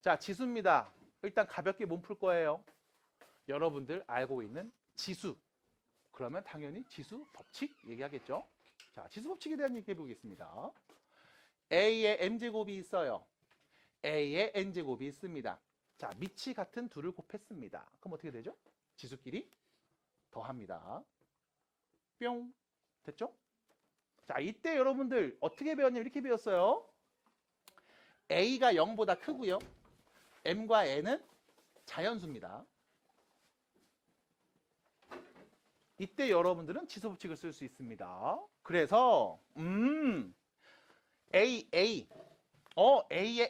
자, 지수입니다. 일단 가볍게 몸 풀 거예요. 여러분들 알고 있는 지수. 그러면 당연히 지수 법칙 얘기하겠죠. 자, 지수 법칙에 대한 얘기 해보겠습니다. A의 m제곱이 있어요. A의 n제곱이 있습니다. 자, 밑이 같은 둘을 곱했습니다. 그럼 어떻게 되죠? 지수끼리 더합니다. 뿅. 됐죠? 자, 이때 여러분들 어떻게 배웠냐면 이렇게 배웠어요. A가 0보다 크고요. M과 N은 자연수입니다. 이때 여러분들은 지수 법칙을 쓸 수 있습니다. 그래서 A의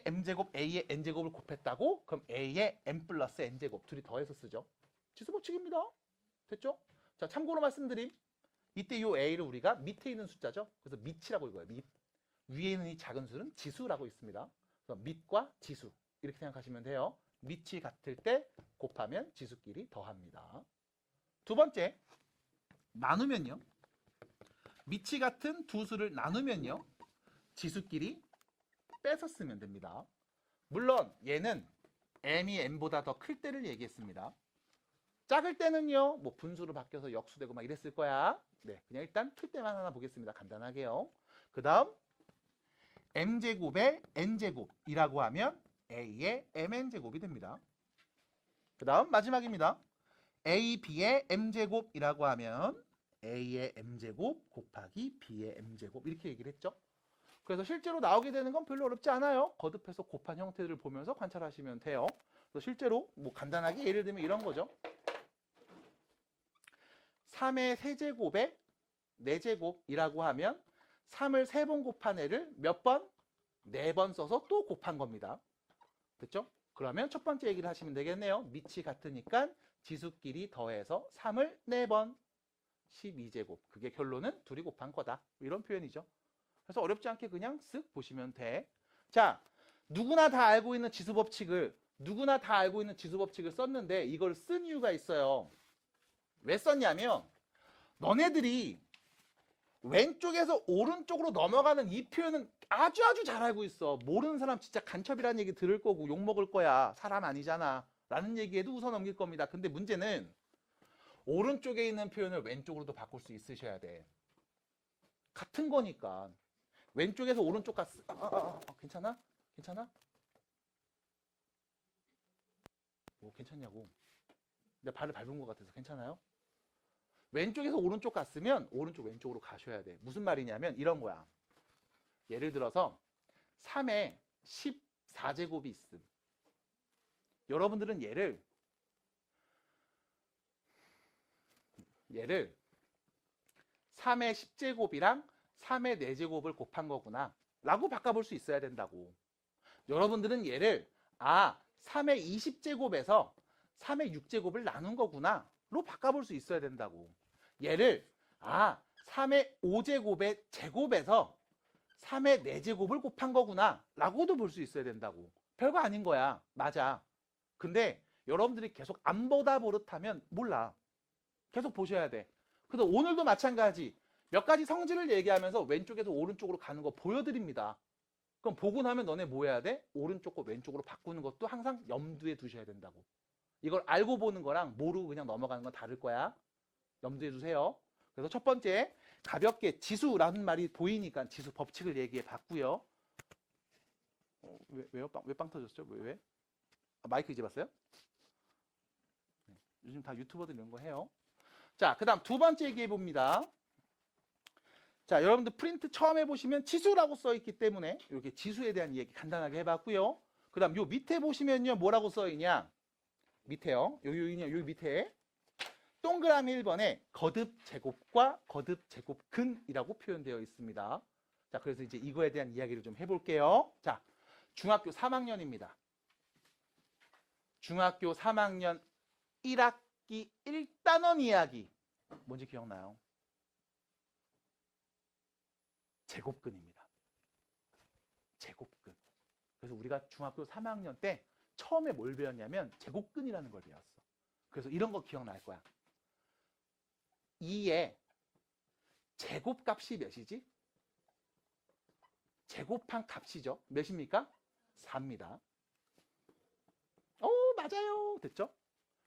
m제곱, A의 n제곱을 곱했다고? 그럼 A의 m 플러스 n제곱 둘이 더해서 쓰죠. 지수 법칙입니다. 됐죠? 자, 참고로 말씀드림. 이때 이 A를 우리가 밑에 있는 숫자죠. 그래서 밑이라고 읽어요. 밑. 위에 있는 이 작은 수는 지수라고 있습니다. 그래서 밑과 지수 이렇게 생각하시면 돼요. 밑이 같을 때 곱하면 지수끼리 더합니다. 두 번째, 나누면요. 밑이 같은 두 수를 나누면요. 지수끼리 빼서 쓰면 됩니다. 물론 얘는 m이 n보다 더 클 때를 얘기했습니다. 작을 때는요. 뭐 분수로 바뀌어서 역수되고 막 이랬을 거야. 네, 그냥 일단 클 때만 하나 보겠습니다. 간단하게요. 그 다음 m제곱의 n제곱이라고 하면 a의 mn제곱이 됩니다. 그 다음 마지막입니다. ab의 m제곱이라고 하면 a의 m제곱 곱하기 b의 m제곱 이렇게 얘기를 했죠. 그래서 실제로 나오게 되는 건 별로 어렵지 않아요. 거듭해서 곱한 형태들을 보면서 관찰하시면 돼요. 그래서 실제로 뭐 간단하게 예를 들면 이런 거죠. 3의 세제곱에 4제곱이라고 하면 3을 3번 곱한 애를 몇 번? 4번 써서 또 곱한 겁니다. 됐죠? 그러면 첫 번째 얘기를 하시면 되겠네요. 밑이 같으니까 지수끼리 더해서 3을 4번 12제곱. 그게 결론은 둘이 곱한 거다. 이런 표현이죠. 그래서 어렵지 않게 그냥 쓱 보시면 돼. 자, 누구나 다 알고 있는 지수 법칙을 썼는데 이걸 쓴 이유가 있어요. 왜 썼냐면 너네들이 왼쪽에서 오른쪽으로 넘어가는 이 표현은 아주 잘 알고 있어. 모르는 사람 진짜 간첩이라는 얘기 들을 거고 욕먹을 거야. 사람 아니잖아. 라는 얘기에도 웃어 넘길 겁니다. 근데 문제는 오른쪽에 있는 표현을 왼쪽으로도 바꿀 수 있으셔야 돼. 같은 거니까. 왼쪽에서 오른쪽 갔어. 괜찮아? 괜찮아? 뭐 괜찮냐고. 내 발을 밟은 것 같아서 괜찮아요? 왼쪽에서 오른쪽 갔으면 오른쪽 왼쪽으로 가셔야 돼. 무슨 말이냐면 이런 거야. 예를 들어서 3에 14제곱이 있음. 여러분들은 얘를 3의 10제곱이랑 3의 4제곱을 곱한 거구나 라고 바꿔볼 수 있어야 된다고. 여러분들은 얘를 3의 20제곱에서 3의 6제곱을 나눈 거구나 로 바꿔볼 수 있어야 된다고. 얘를 3의 5제곱의 제곱에서 3의 4제곱을 곱한 거구나 라고도 볼 수 있어야 된다고. 별거 아닌 거야. 맞아. 근데 여러분들이 계속 안 보다 버릇하면 몰라. 계속 보셔야 돼. 그래서 오늘도 마찬가지 몇 가지 성질을 얘기하면서 왼쪽에서 오른쪽으로 가는 거 보여드립니다. 그럼 보고 나면 너네 뭐 해야 돼? 오른쪽과 왼쪽으로 바꾸는 것도 항상 염두에 두셔야 된다고. 이걸 알고 보는 거랑 모르고 그냥 넘어가는 건 다를 거야. 염두에 두세요. 그래서 첫 번째, 가볍게 지수라는 말이 보이니까 지수 법칙을 얘기해 봤고요. 왜 빵 터졌죠? 왜? 마이크 이제 봤어요? 네, 요즘 다 유튜버들 이런 거 해요. 자, 그 다음 두 번째 얘기해 봅니다. 자, 여러분들 프린트 처음 해보시면 지수라고 써있기 때문에 이렇게 지수에 대한 얘기 간단하게 해봤고요. 그 다음 요 밑에 보시면요. 뭐라고 써있냐? 밑에요. 여기 밑에 동그라미 1번에 거듭 제곱과 거듭 제곱근이라고 표현되어 있습니다. 자, 그래서 이제 이거에 대한 이야기를 좀 해볼게요. 자, 중학교 3학년입니다. 중학교 3학년 1학기 1단원 이야기. 뭔지 기억나요? 제곱근입니다. 제곱근. 그래서 우리가 중학교 3학년 때 처음에 뭘 배웠냐면 제곱근이라는 걸 배웠어. 그래서 이런 거 기억날 거야. 2의 제곱값이 몇이지? 제곱한 값이죠. 몇입니까? 4입니다. 맞아요. 됐죠?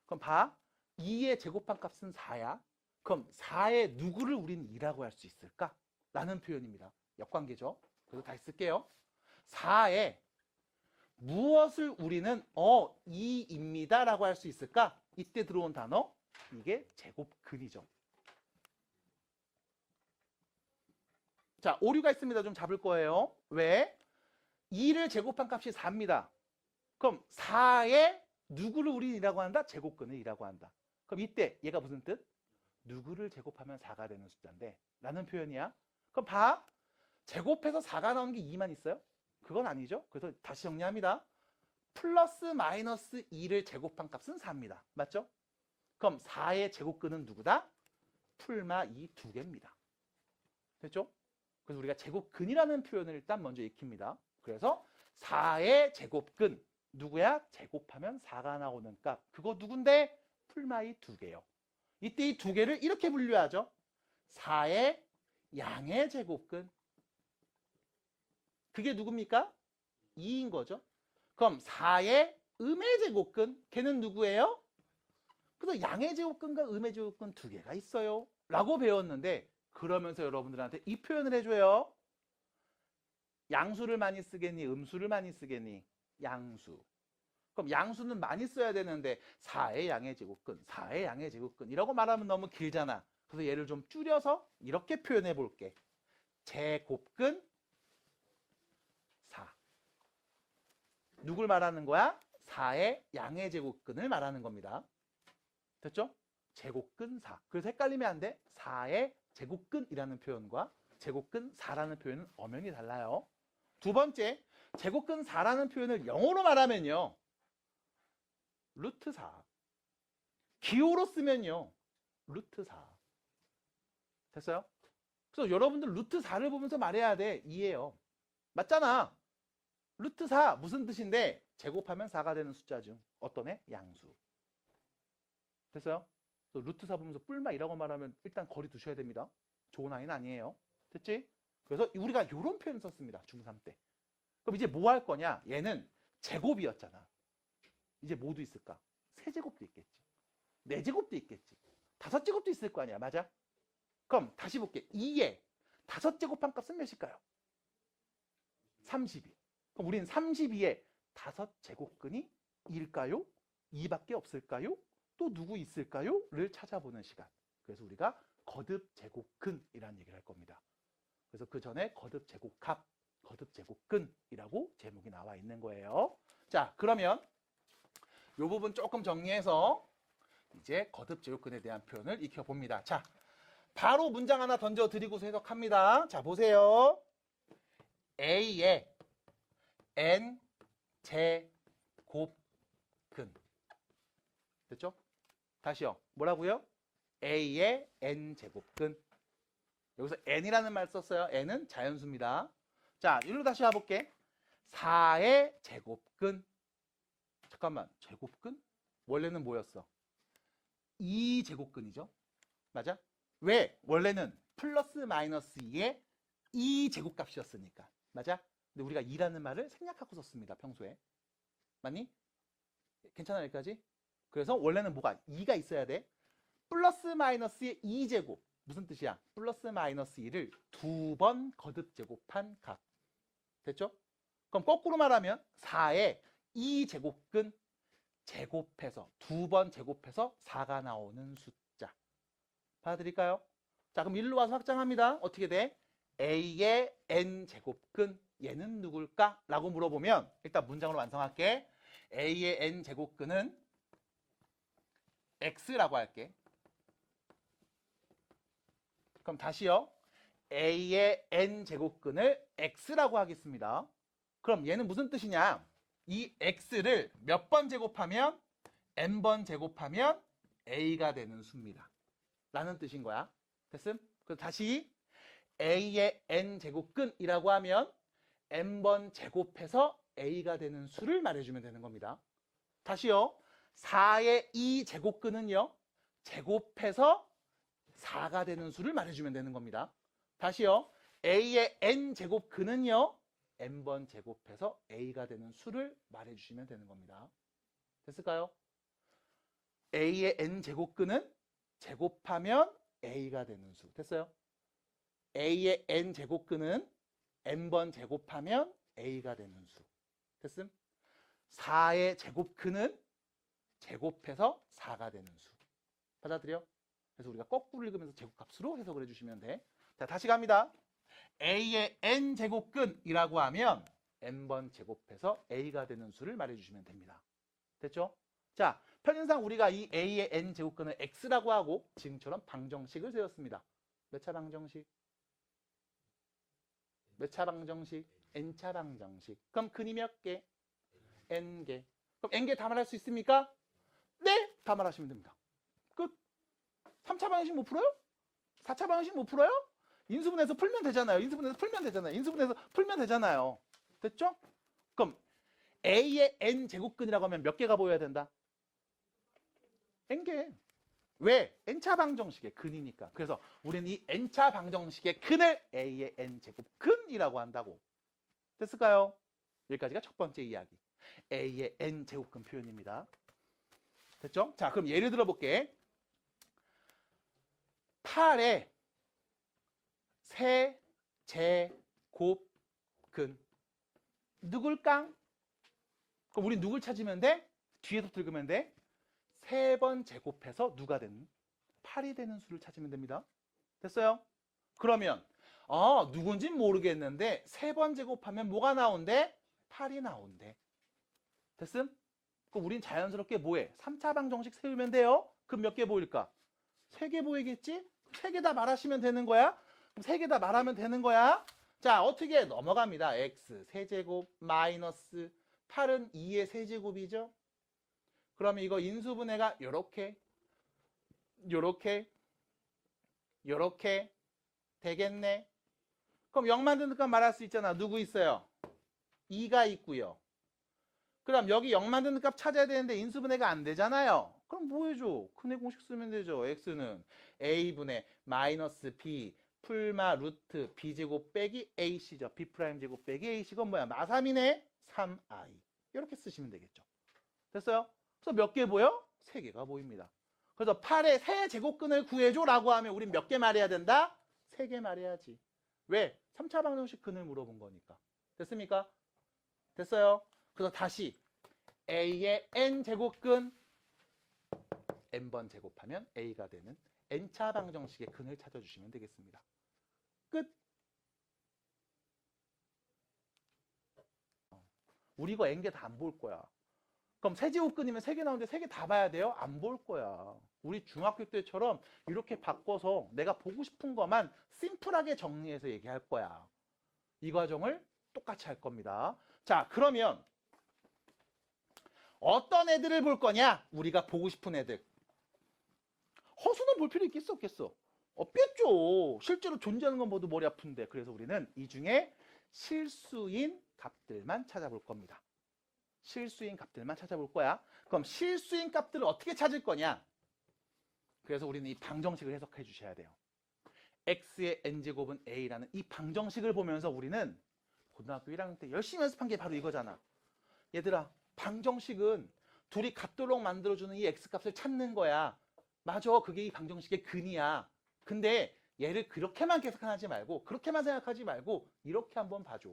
그럼 봐. 2의 제곱한 값은 4야. 그럼 4의 누구를 우리는 2라고 할 수 있을까? 라는 표현입니다. 역관계죠. 그래서 다시 쓸게요. 4의 무엇을 우리는 2입니다 라고 할 수 있을까? 이때 들어온 단어, 이게 제곱근이죠. 자, 오류가 있습니다. 좀 잡을 거예요. 왜? 2를 제곱한 값이 4입니다. 그럼 4의 누구를 우리는 2라고 한다? 제곱근을 2라고 한다. 그럼 이때 얘가 무슨 뜻? 누구를 제곱하면 4가 되는 숫자인데 라는 표현이야. 그럼 봐. 제곱해서 4가 나오는 게 2만 있어요? 그건 아니죠. 그래서 다시 정리합니다. 플러스 마이너스 2를 제곱한 값은 4입니다. 맞죠? 그럼 4의 제곱근은 누구다? 풀마 2 두 개입니다. 됐죠? 그래서 우리가 제곱근이라는 표현을 일단 먼저 익힙니다. 그래서 4의 제곱근 누구야? 제곱하면 4가 나오는 값. 그거 누군데? 풀마 2 두 개요. 이때 이 두 개를 이렇게 분류하죠. 4의 양의 제곱근. 그게 누굽니까? 2인 거죠. 그럼 4의 음의 제곱근. 걔는 누구예요? 그래서 양의 제곱근과 음의 제곱근 두 개가 있어요. 라고 배웠는데 그러면서 여러분들한테 이 표현을 해줘요. 양수를 많이 쓰겠니? 음수를 많이 쓰겠니? 양수. 그럼 양수는 많이 써야 되는데 4의 양의 제곱근, 4의 양의 제곱근 이라고 말하면 너무 길잖아. 그래서 얘를 좀 줄여서 이렇게 표현해 볼게. 제곱근 4. 누굴 말하는 거야? 4의 양의 제곱근을 말하는 겁니다. 됐죠? 제곱근 4. 그래서 헷갈리면 안 돼. 4의 제곱근이라는 표현과 제곱근 4라는 표현은 엄연히 달라요. 두 번째, 제곱근 4라는 표현을 영어로 말하면요. 루트 4. 기호로 쓰면요. 루트 4. 됐어요? 그래서 여러분들 루트 4를 보면서 말해야 돼. 이해요. 맞잖아. 루트 4 무슨 뜻인데 제곱하면 4가 되는 숫자 중 어떤 애? 양수. 됐어요? 루트 4 보면서 뿔마이라고 말하면 일단 거리 두셔야 됩니다. 좋은 아이는 아니에요. 됐지? 그래서 우리가 이런 표현 썼습니다. 중3 때. 그럼 이제 뭐 할 거냐? 얘는 제곱이었잖아. 이제 뭐도 있을까? 3제곱도 있겠지. 4제곱도 있겠지. 5제곱도 있을 거 아니야. 맞아? 그럼 다시 볼게. 2에 5제곱한 값은 몇일까요? 32. 그럼 우리는 32에 5제곱근이 2일까요? 2밖에 없을까요? 또 누구 있을까요? 를 찾아보는 시간. 그래서 우리가 거듭 제곱근이라는 얘기를 할 겁니다. 그래서 그 전에 거듭 제곱합, 거듭 제곱근이라고 제목이 나와 있는 거예요. 자, 그러면 이 부분 조금 정리해서 이제 거듭 제곱근에 대한 표현을 익혀봅니다. 자, 바로 문장 하나 던져드리고서 해석합니다. 자, 보세요. A의 n 제곱근. 됐죠? 다시요. 뭐라고요? A의 n제곱근. 여기서 n이라는 말 썼어요. n은 자연수입니다. 자, 여기로 다시 와볼게. 4의 제곱근. 잠깐만, 제곱근? 원래는 뭐였어? 2제곱근이죠. 맞아? 왜? 원래는 플러스 마이너스 2의 2제곱값이었으니까. 맞아? 근데 우리가 2라는 말을 생략하고 썼습니다. 평소에. 맞니? 괜찮아 여기까지? 그래서 원래는 뭐가? 2가 있어야 돼. 플러스 마이너스의 2제곱. 무슨 뜻이야? 플러스 마이너스 2를 2번 거듭 제곱한 값. 됐죠? 그럼 거꾸로 말하면 4의 2제곱근 제곱해서 2번 제곱해서 4가 나오는 숫자. 받아들일까요? 자, 그럼 일로 와서 확장합니다. 어떻게 돼? A의 n제곱근 얘는 누굴까? 라고 물어보면 일단 문장으로 완성할게. A의 n제곱근은 X라고 할게. 그럼 다시요. A의 n제곱근을 X라고 하겠습니다. 그럼 얘는 무슨 뜻이냐? 이 X를 몇 번 제곱하면 n번 제곱하면 A가 되는 수입니다. 라는 뜻인 거야. 됐음? 그럼 다시 A의 n제곱근이라고 하면 n번 제곱해서 A가 되는 수를 말해주면 되는 겁니다. 다시요. 4의 2제곱근은요. 제곱해서 4가 되는 수를 말해주면 되는 겁니다. 다시요. A의 n제곱근은요. n번 제곱해서 A가 되는 수를 말해주시면 되는 겁니다. 됐을까요? a의 n제곱근은 제곱하면 a가 되는 수. 됐어요? a의 n제곱근은 n번 제곱하면 a가 되는 수. 됐음? 4의 제곱근은 제곱해서 4가 되는 수. 받아들여? 그래서 우리가 거꾸로 읽으면서 제곱값으로 해석을 해주시면 돼. 자, 다시 갑니다. a의 n제곱근이라고 하면 n번 제곱해서 a가 되는 수를 말해주시면 됩니다. 됐죠? 자, 편의상 우리가 이 a의 n제곱근을 x라고 하고 지금처럼 방정식을 세웠습니다. 몇 차 방정식? 몇 차 방정식? n차 방정식. 그럼 근이 몇 개? n개. 그럼 n개 다 말할 수 있습니까? 네! 다 말하시면 됩니다. 끝. 3차 방정식 못 풀어요? 4차 방정식 못 풀어요? 인수분해서 풀면 되잖아요. 인수분해서 풀면 되잖아요. 인수분해서 풀면 되잖아요. 됐죠? 그럼 a의 n제곱근이라고 하면 몇 개가 보여야 된다? n개. 왜? n차 방정식의 근이니까. 그래서 우리는 이 n차 방정식의 근을 a의 n제곱근이라고 한다고. 됐을까요? 여기까지가 첫 번째 이야기. a의 n제곱근 표현입니다. 됐죠? 자, 그럼 예를 들어 볼게. 8의 세제곱근 누굴까? 그럼 우리 누굴 찾으면 돼? 뒤에서 읽으면 돼. 3번 제곱해서 누가 되는? 8이 되는 수를 찾으면 됩니다. 됐어요? 그러면 누군진 모르겠는데 3번 제곱하면 뭐가 나온대? 8이 나온대. 됐음? 그럼 우린 자연스럽게 뭐해? 3차 방정식 세우면 돼요. 그럼 몇 개 보일까? 3개 보이겠지? 3개 다 말하시면 되는 거야? 그럼 3개 다 말하면 되는 거야? 자, 어떻게 넘어갑니다. x 세제곱 마이너스 8은 2의 세제곱이죠? 그러면 이거 인수분해가 요렇게 되겠네. 그럼 0 만드니까 말할 수 있잖아. 누구 있어요? 2가 있고요. 그럼 여기 0 만드는 값 찾아야 되는데 인수분해가 안 되잖아요. 그럼 뭐 해줘? 근의 공식 쓰면 되죠. x는 a분의 마이너스 b 풀마 루트 b제곱 빼기 ac죠. b 프라임 제곱 빼기 ac. 이건 뭐야? 마3이네 3i. 이렇게 쓰시면 되겠죠. 됐어요? 그래서 몇 개 보여? 3개가 보입니다. 그래서 8의 세제곱근을 구해줘 라고 하면 우린 몇 개 말해야 된다? 3개 말해야지. 왜? 3차 방정식 근을 물어본 거니까. 됐습니까? 됐어요? 그래서 다시 a의 n제곱근 n번 제곱하면 a가 되는 n차 방정식의 근을 찾아주시면 되겠습니다. 끝. 우리 이거 n개 다 안 볼 거야. 그럼 세제곱근이면 3개 나오는데 3개 다 봐야 돼요? 안 볼 거야. 우리 중학교 때처럼 이렇게 바꿔서 내가 보고 싶은 것만 심플하게 정리해서 얘기할 거야. 이 과정을 똑같이 할 겁니다. 자, 그러면 어떤 애들을 볼 거냐? 우리가 보고 싶은 애들. 허수는 볼 필요 있겠어, 없겠어? 없겠죠. 실제로 존재하는 건 모두 머리 아픈데. 그래서 우리는 이 중에 실수인 값들만 찾아볼 겁니다. 실수인 값들만 찾아볼 거야. 그럼 실수인 값들을 어떻게 찾을 거냐? 그래서 우리는 이 방정식을 해석해 주셔야 돼요. x의 n제곱은 a라는 이 방정식을 보면서 우리는 고등학교 1학년 때 열심히 연습한 게 바로 이거잖아. 얘들아, 방정식은 둘이 같도록 만들어주는 이 x값을 찾는 거야. 맞아, 그게 이 방정식의 근이야. 근데 얘를 그렇게만 계산하지 말고, 그렇게만 생각하지 말고 이렇게 한번 봐줘.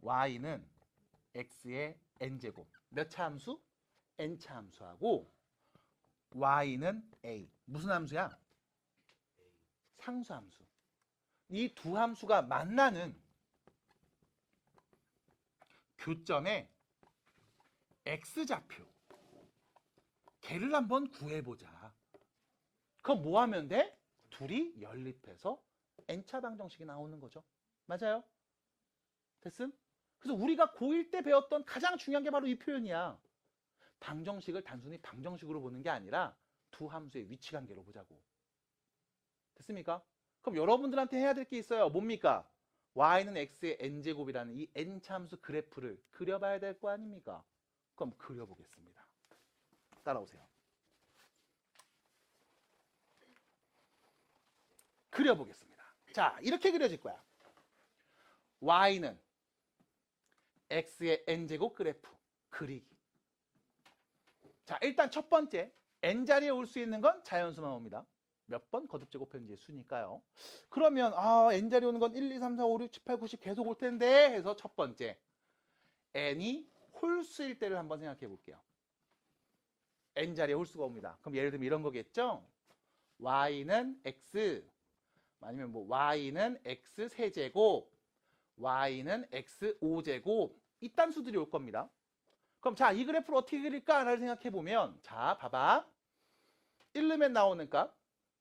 y는 x의 n제곱 몇 차 함수? n차 함수하고 y는 a 무슨 함수야? 상수 함수. 이 두 함수가 만나는 교점의 x좌표 걔를 한번 구해보자. 그럼 뭐 하면 돼? 둘이 연립해서 n차 방정식이 나오는 거죠. 맞아요? 됐음? 그래서 우리가 고1 때 배웠던 가장 중요한 게 바로 이 표현이야. 방정식을 단순히 방정식으로 보는 게 아니라 두 함수의 위치관계로 보자고. 됐습니까? 그럼 여러분들한테 해야 될 게 있어요. 뭡니까? y는 x의 n제곱이라는 이 n차 함수 그래프를 그려봐야 될 거 아닙니까? 그럼 그려보겠습니다. 따라오세요. 그려보겠습니다. 자, 이렇게 그려질 거야. y는 x의 n제곱 그래프 그리기. 자, 일단 첫 번째 n자리에 올 수 있는 건 자연수만 옵니다. 몇 번? 거듭 제곱했는지 수니까요. 그러면 n자리에 오는 건 1, 2, 3, 4, 5, 6, 7, 8, 90 계속 올 텐데 해서 첫 번째 n이 홀수일 때를 한번 생각해 볼게요. n자리에 홀수가 옵니다. 그럼 예를 들면 이런 거겠죠? y는 x 아니면 뭐 y는 x 세제곱 y는 x 5제곱 이딴 수들이 올 겁니다. 그럼 자, 이 그래프를 어떻게 그릴까를 생각해 보면 자, 봐봐. 1 넣으면 나오는 값,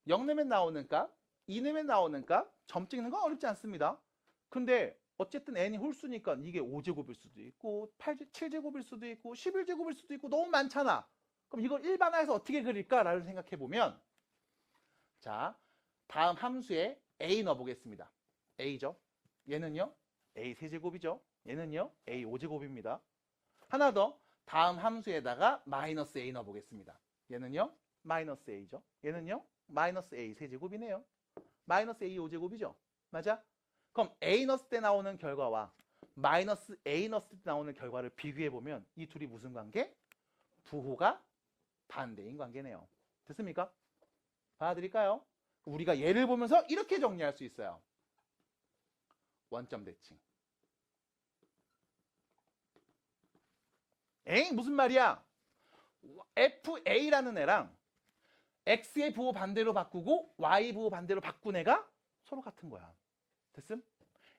0 넣으면 나오는 값, 2 넣으면 나오는 값, 점 찍는 건 어렵지 않습니다. 근데 어쨌든 n이 홀수니까 이게 5제곱일 수도 있고 7제곱일 수도 있고 11제곱일 수도 있고 너무 많잖아. 그럼 이걸 일반화해서 어떻게 그릴까를 생각해 보면 자, 다음 함수에 a 넣어보겠습니다. a죠. 얘는요 a 세제곱이죠. 얘는요 a 5제곱입니다. 하나 더 다음 함수에다가 마이너스 a 넣어보겠습니다. 얘는요 마이너스 a죠. 얘는요 마이너스 a 세제곱이네요. 마이너스 a 5제곱이죠. 맞아? 그럼 a 넣었을 때 나오는 결과와 마이너스 a 넣었을 때 나오는 결과를 비교해보면 이 둘이 무슨 관계? 부호가 반대인 관계네요. 됐습니까? 봐드릴까요? 우리가 예를 보면서 이렇게 정리할 수 있어요. 원점 대칭. 에이 무슨 말이야? FA라는 애랑 X의 부호 반대로 바꾸고 Y 부호 반대로 바꾼 애가 서로 같은 거야. 됐음?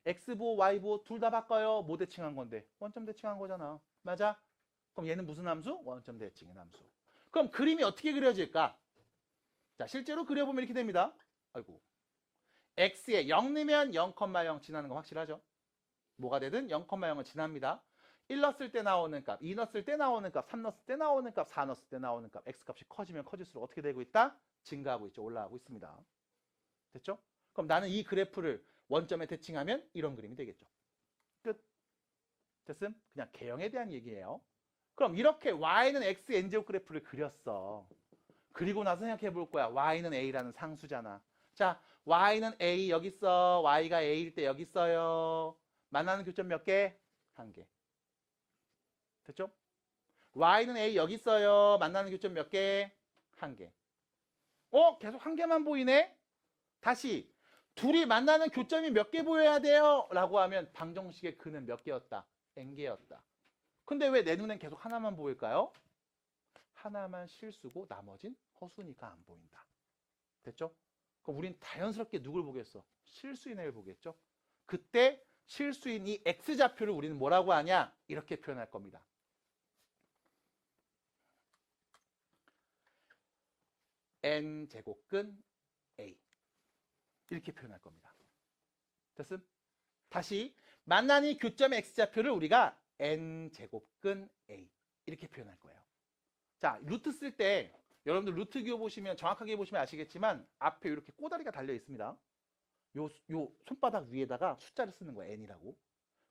X 부호, Y 부호 둘 다 바꿔요. 뭐 대칭한 건데? 원점 대칭한 거잖아. 맞아? 그럼 얘는 무슨 함수? 원점 대칭인 함수. 그럼 그림이 어떻게 그려질까? 자, 실제로 그려보면 이렇게 됩니다. 아이고. X에 0 넣으면 0,0 지나는 거 확실하죠? 뭐가 되든 0,0을 지납니다. 1 넣었을 때 나오는 값, 2 넣었을 때 나오는 값, 3 넣었을 때 나오는 값, 4 넣었을 때 나오는 값, X값이 커지면 커질수록 어떻게 되고 있다? 증가하고 있죠. 올라가고 있습니다. 됐죠? 그럼 나는 이 그래프를 원점에 대칭하면 이런 그림이 되겠죠. 끝. 됐음? 그냥 개형에 대한 얘기예요. 그럼 이렇게 y는 x n제곱 그래프를 그렸어. 그리고 나서 생각해 볼 거야. y는 a라는 상수잖아. 자, y는 a 여기 있어. y가 a일 때 여기 있어요. 만나는 교점 몇 개? 한 개. 됐죠? y는 a 여기 있어요. 만나는 교점 몇 개? 한 개. 계속 한 개만 보이네? 다시 둘이 만나는 교점이 몇 개 보여야 돼요? 라고 하면 방정식의 근은 몇 개였다? n개였다. 근데 왜 내 눈엔 계속 하나만 보일까요? 하나만 실수고 나머진 허수니까 안 보인다. 됐죠? 그럼 우린 자연스럽게 누굴 보겠어? 실수인 애를 보겠죠? 그때 실수인 이 x좌표를 우리는 뭐라고 하냐? 이렇게 표현할 겁니다. n제곱근 a 이렇게 표현할 겁니다. 됐음? 다시 만나는 교점의 x좌표를 우리가 n제곱근 a 이렇게 표현할 거예요. 자, 루트 쓸 때 여러분들 루트 기호 보시면 정확하게 보시면 아시겠지만 앞에 이렇게 꼬다리가 달려 있습니다. 요 손바닥 위에다가 숫자를 쓰는 거예요. n이라고.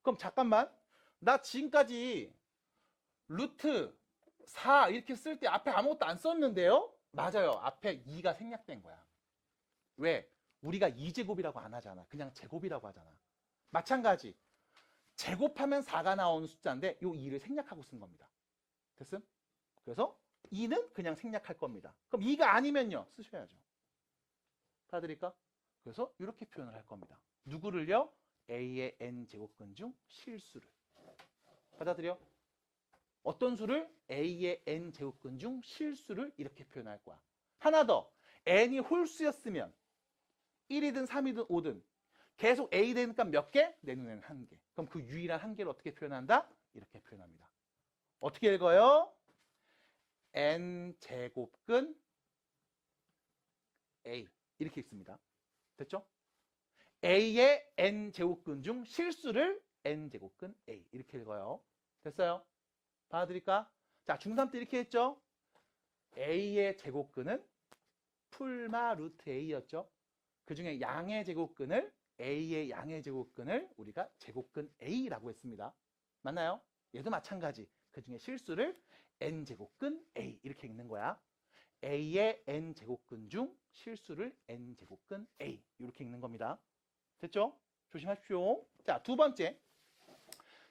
그럼 잠깐만 나 지금까지 루트 4 이렇게 쓸 때 앞에 아무것도 안 썼는데요? 맞아요. 앞에 2가 생략된 거야. 왜? 우리가 2제곱이라고 안 하잖아. 그냥 제곱이라고 하잖아. 마찬가지. 제곱하면 4가 나오는 숫자인데 요 2를 생략하고 쓴 겁니다. 됐음? 그래서 2는 그냥 생략할 겁니다. 그럼 2가 아니면요. 쓰셔야죠. 받아드릴까? 그래서 이렇게 표현을 할 겁니다. 누구를요? a의 n제곱근 중 실수를. 받아들여? 어떤 수를? a의 n제곱근 중 실수를 이렇게 표현할 거야. 하나 더. n이 홀수였으면 1이든 3이든 5든 계속 a 되는 값 몇 개? 내 눈에는 한 개. 그럼 그 유일한 한 개를 어떻게 표현한다? 이렇게 표현합니다. 어떻게 읽어요? n제곱근 a 이렇게 읽습니다. 됐죠? a의 n제곱근 중 실수를 n제곱근 a 이렇게 읽어요. 됐어요? 받아들일까? 자, 중3 때 이렇게 했죠? a의 제곱근은 풀마 루트 a였죠? 그 중에 양의 제곱근을 a의 양의 제곱근을 우리가 제곱근 a라고 했습니다. 맞나요? 얘도 마찬가지. 그 중에 실수를 n제곱근 a 이렇게 읽는 거야. a의 n제곱근 중 실수를 n제곱근 a 이렇게 읽는 겁니다. 됐죠? 조심하십시오. 자, 두 번째.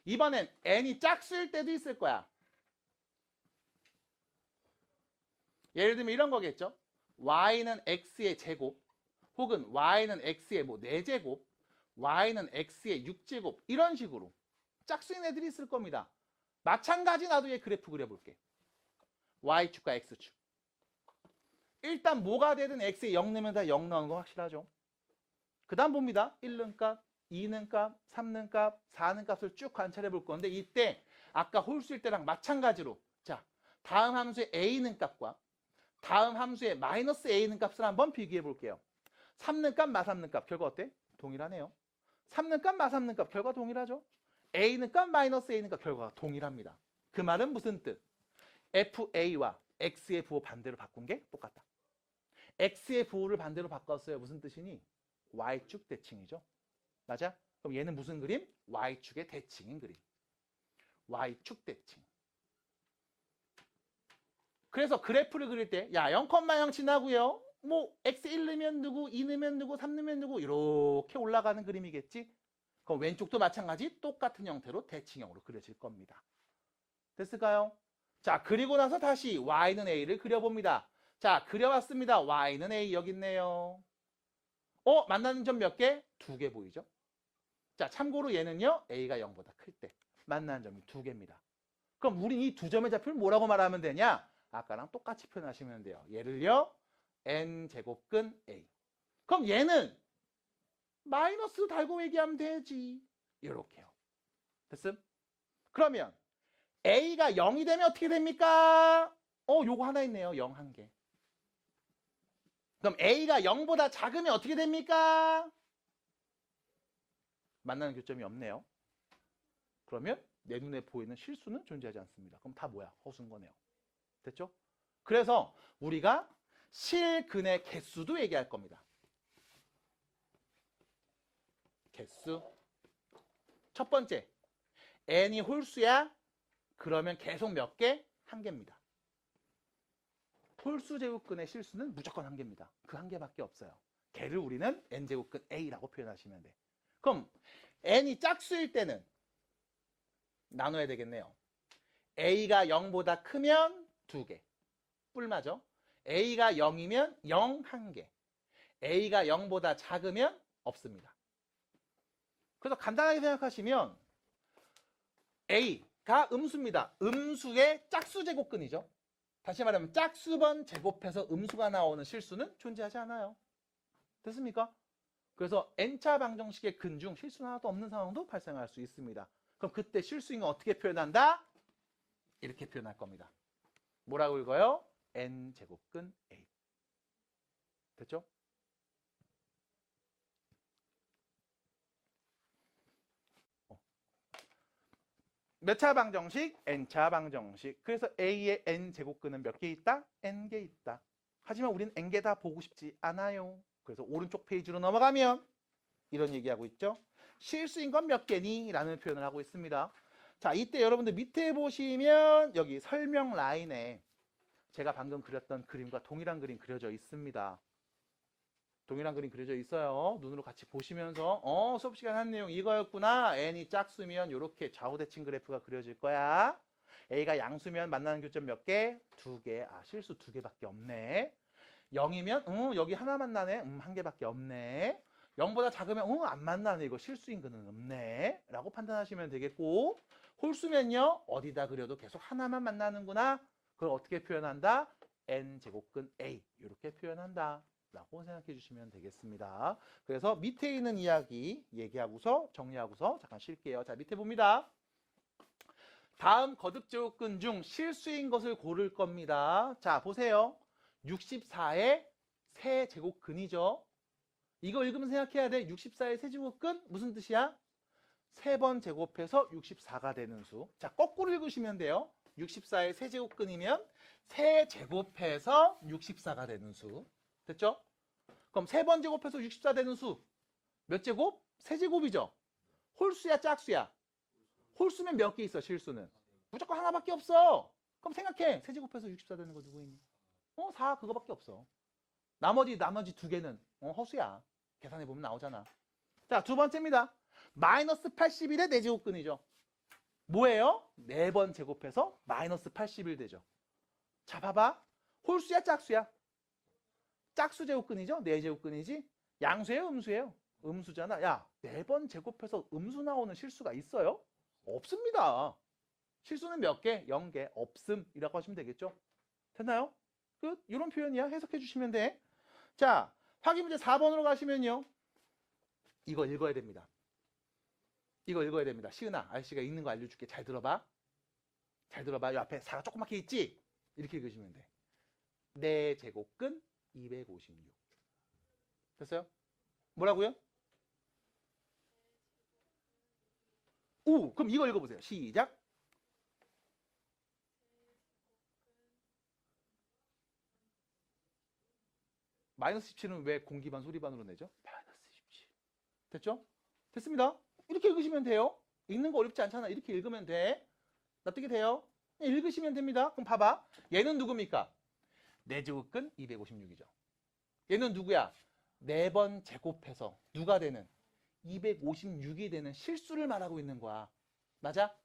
이번엔 n이 짝수일 때도 있을 거야. 예를 들면 이런 거겠죠. y는 x의 제곱 혹은 y는 x의 뭐 4제곱 y는 x의 6제곱 이런 식으로 짝수인 애들이 있을 겁니다. 마찬가지 나도 얘 그래프 그려볼게. y축과 x축. 일단 뭐가 되든 x에 0 넣으면 다 0 넣는 거 확실하죠. 그 다음 봅니다. 1는 값, 2는 값, 3는 값, 4는 값을 쭉 관찰해 볼 건데 이때 아까 홀수일 때랑 마찬가지로 자 다음 함수의 a는 값과 다음 함수의 마이너스 a는 값을 한번 비교해 볼게요. 3는 값, 마3는 값 결과 어때? 동일하네요. 3는 값, 마3는 값 결과 동일하죠. a는 값, 마이너스 a는 값 결과가 동일합니다. 그 말은 무슨 뜻? fa와 x의 부호 반대로 바꾼 게 똑같다. x의 부호를 반대로 바꿨어요. 무슨 뜻이니? y축 대칭이죠. 맞아? 그럼 얘는 무슨 그림? y축의 대칭인 그림. y축 대칭. 그래서 그래프를 그릴 때 야 0,0 지나고요. 뭐 x 1 넣으면 누구, 2 넣으면 누구, 3 넣으면 누구 이렇게 올라가는 그림이겠지? 그럼 왼쪽도 마찬가지 똑같은 형태로 대칭형으로 그려질 겁니다. 됐을까요? 자, 그리고 나서 다시 y는 a를 그려봅니다. 자, 그려왔습니다. y는 a 여기 있네요. 만나는 점 몇 개? 2개 보이죠? 자, 참고로 얘는요. a가 0보다 클 때 만나는 점이 2개입니다. 그럼 우린 이 두 점의 좌표를 뭐라고 말하면 되냐? 아까랑 똑같이 표현하시면 돼요. 얘를요. n제곱근 a. 그럼 얘는 마이너스 달고 얘기하면 되지. 이렇게요. 됐음? 그러면 a가 0이 되면 어떻게 됩니까? 요거 하나 있네요. 0 한 개. 그럼 a가 0보다 작으면 어떻게 됩니까? 만나는 교점이 없네요. 그러면 내 눈에 보이는 실수는 존재하지 않습니다. 그럼 다 뭐야? 허수인 거네요. 됐죠? 그래서 우리가 실근의 개수도 얘기할 겁니다. 개수. 첫 번째, n이 홀수야? 그러면 계속 몇 개? 한 개입니다. 홀수 제곱근의 실수는 무조건 한 개입니다. 그 한 개밖에 없어요. 걔를 우리는 n제곱근 a라고 표현하시면 돼. 그럼 n이 짝수일 때는 나눠야 되겠네요. a가 0보다 크면 2개. 뿔마죠? a가 0이면 0 1개. a가 0보다 작으면 없습니다. 그래서 간단하게 생각하시면 a가 음수입니다. 음수의 짝수 제곱근이죠. 다시 말하면 짝수번 제곱해서 음수가 나오는 실수는 존재하지 않아요. 됐습니까? 그래서 n차 방정식의 근 중 실수 하나도 없는 상황도 발생할 수 있습니다. 그럼 그때 실수인 건 어떻게 표현한다? 이렇게 표현할 겁니다. 뭐라고 읽어요? n제곱근 a. 됐죠? 몇 차 방정식? n차 방정식. 그래서 a의 n제곱근은 몇 개 있다? n개 있다. 하지만 우린 n개 다 보고 싶지 않아요. 그래서 오른쪽 페이지로 넘어가면 이런 얘기하고 있죠. 실수인 건 몇 개니? 라는 표현을 하고 있습니다. 자, 이때 여러분들 밑에 보시면 여기 설명 라인에 제가 방금 그렸던 그림과 동일한 그림 그려져 있습니다. 동일한 그림 그려져 있어요. 눈으로 같이 보시면서 수업 시간 한 내용 이거였구나. n이 짝수면 이렇게 좌우대칭 그래프가 그려질 거야. a가 양수면 만나는 교점 몇 개? 2개. 아, 실수 2개밖에 없네. 0이면 여기 하나 만나네. 한 개밖에 없네. 0보다 작으면 안 만나네. 이거 실수인 근은 없네. 라고 판단하시면 되겠고, 홀수면요. 어디다 그려도 계속 하나만 만나는구나. 그걸 어떻게 표현한다? n제곱근 a. 이렇게 표현한다. 라고 생각해 주시면 되겠습니다. 그래서 밑에 있는 이야기 얘기하고서 정리하고서 잠깐 쉴게요. 자, 밑에 봅니다. 다음 거듭제곱근 중 실수인 것을 고를 겁니다. 자, 보세요. 64의 세제곱근이죠. 이거 읽으면 생각해야 돼. 64의 세제곱근 무슨 뜻이야? 3번 제곱해서 64가 되는 수. 자, 거꾸로 읽으시면 돼요. 64의 세제곱근이면 세제곱해서 64가 되는 수. 됐죠? 그럼 3번 제곱해서 64 되는 수 몇 제곱? 세제곱이죠. 홀수야 짝수야? 홀수면 몇 개 있어 실수는? 무조건 하나밖에 없어. 그럼 생각해. 세제곱해서 64 되는 거 누구 있니? 4 그거밖에 없어. 나머지 2개는 허수야. 계산해보면 나오잖아. 자, 두 번째입니다. 마이너스 81의 4제곱근이죠. 뭐예요? 4번 제곱해서 마이너스 81 되죠. 자, 봐봐. 홀수야 짝수야? 짝수 제곱근이죠? 네 제곱근이지? 양수예요 음수예요? 음수잖아. 야, 4번 제곱해서 음수 나오는 실수가 있어요? 없습니다. 실수는 몇 개? 0개. 없음이라고 하시면 되겠죠? 됐나요? 이런 표현이야. 해석해 주시면 돼. 자, 확인 문제 4번으로 가시면요. 이거 읽어야 됩니다. 이거 읽어야 됩니다. 시은아, 아저씨가 읽는 거 알려줄게. 잘 들어봐. 잘 들어봐. 이 앞에 4가 조그맣게 있지? 이렇게 읽으시면 돼. 4제곱근 256. 됐어요? 뭐라고요? 오, 그럼 이거 읽어보세요. 시작. 마이너스 17은 왜 공기반 소리반으로 내죠? 마이너스 17. 됐죠? 됐습니다. 이렇게 읽으시면 돼요. 읽는 거 어렵지 않잖아. 이렇게 읽으면 돼. 납득이 돼요? 읽으시면 됩니다. 그럼 봐봐. 얘는 누굽니까? 4제곱근 256이죠. 얘는 누구야? 4번 제곱해서 누가 되는? 256이 되는 실수를 말하고 있는 거야. 맞아?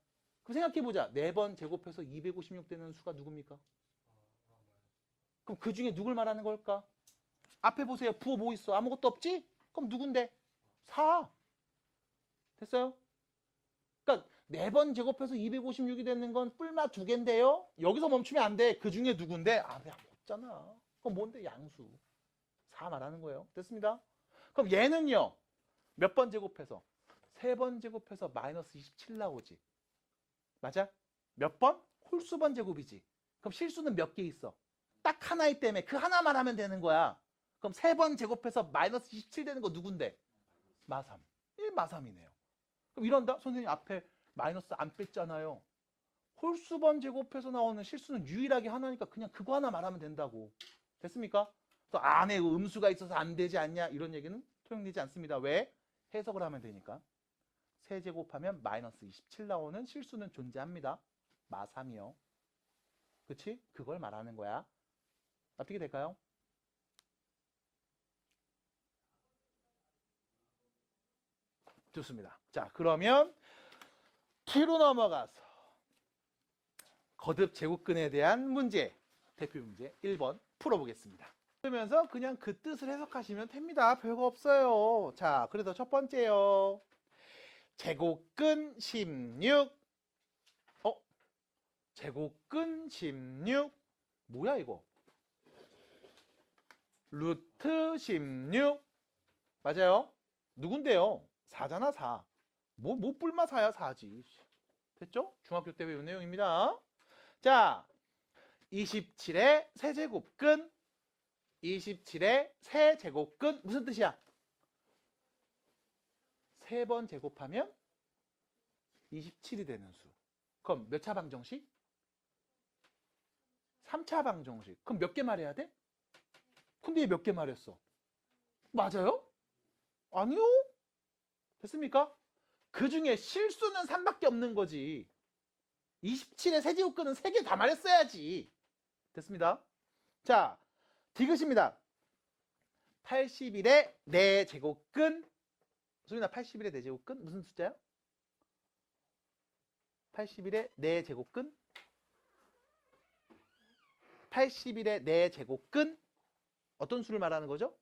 그럼 생각해보자. 4번 제곱해서 256 되는 수가 누굽니까? 그럼 그 중에 누굴 말하는 걸까? 앞에 보세요. 부호 뭐 있어? 아무것도 없지? 그럼 누군데? 4. 됐어요? 그러니까 4번 제곱해서 256이 되는 건 뿔마 2개인데요. 여기서 멈추면 안 돼. 그 중에 누군데? 아, 왜 없잖아. 그럼 뭔데? 양수. 4 말하는 거예요. 됐습니다? 그럼 얘는요. 몇 번 제곱해서? 3번 제곱해서 마이너스 27 나오지. 맞아? 몇 번? 홀수번 제곱이지. 그럼 실수는 몇 개 있어? 딱 하나이기 때문에 그 하나만 하면 되는 거야. 그럼 3번 제곱해서 마이너스 27 되는 거 누군데? 마3. 1마3이네요. 그럼 이런다? 선생님 앞에 마이너스 안 뺐잖아요. 홀수번 제곱해서 나오는 실수는 유일하게 하나니까 그냥 그거 하나 말하면 된다고. 됐습니까? 또 안에 음수가 있어서 안 되지 않냐? 이런 얘기는 통용되지 않습니다. 왜? 해석을 하면 되니까. 세제곱하면 마이너스 27 나오는 실수는 존재합니다. 마3이요. 그치? 그걸 말하는 거야. 어떻게 될까요? 좋습니다. 자, 그러면 뒤로 넘어가서 거듭 제곱근에 대한 문제, 대표 문제 1번 풀어보겠습니다. 그러면서 그냥 그 뜻을 해석하시면 됩니다. 별거 없어요. 자, 그래서 첫 번째요. 제곱근 16. 제곱근 16. 뭐야 이거? 루트 16. 맞아요? 누군데요? 4잖아 4. 뭐 뿔마 4야 4지. 됐죠? 중학교 때 배운 내용입니다. 자, 27의 세제곱근. 27의 세제곱근 무슨 뜻이야? 3번 제곱하면 27이 되는 수. 그럼 몇 차 방정식? 3차 방정식. 그럼 몇 개 말해야 돼? 근데 얘 몇 개 말했어? 맞아요? 아니요? 됐습니까? 그 중에 실수는 3밖에 없는 거지. 27의 세제곱근은 3개 다 말했어야지. 됐습니다. 자, 디귿입니다. 81의 4제곱근. 소민아 81의 4제곱근 무슨 숫자야? 81의 4제곱근. 81의 4제곱근 어떤 수를 말하는 거죠?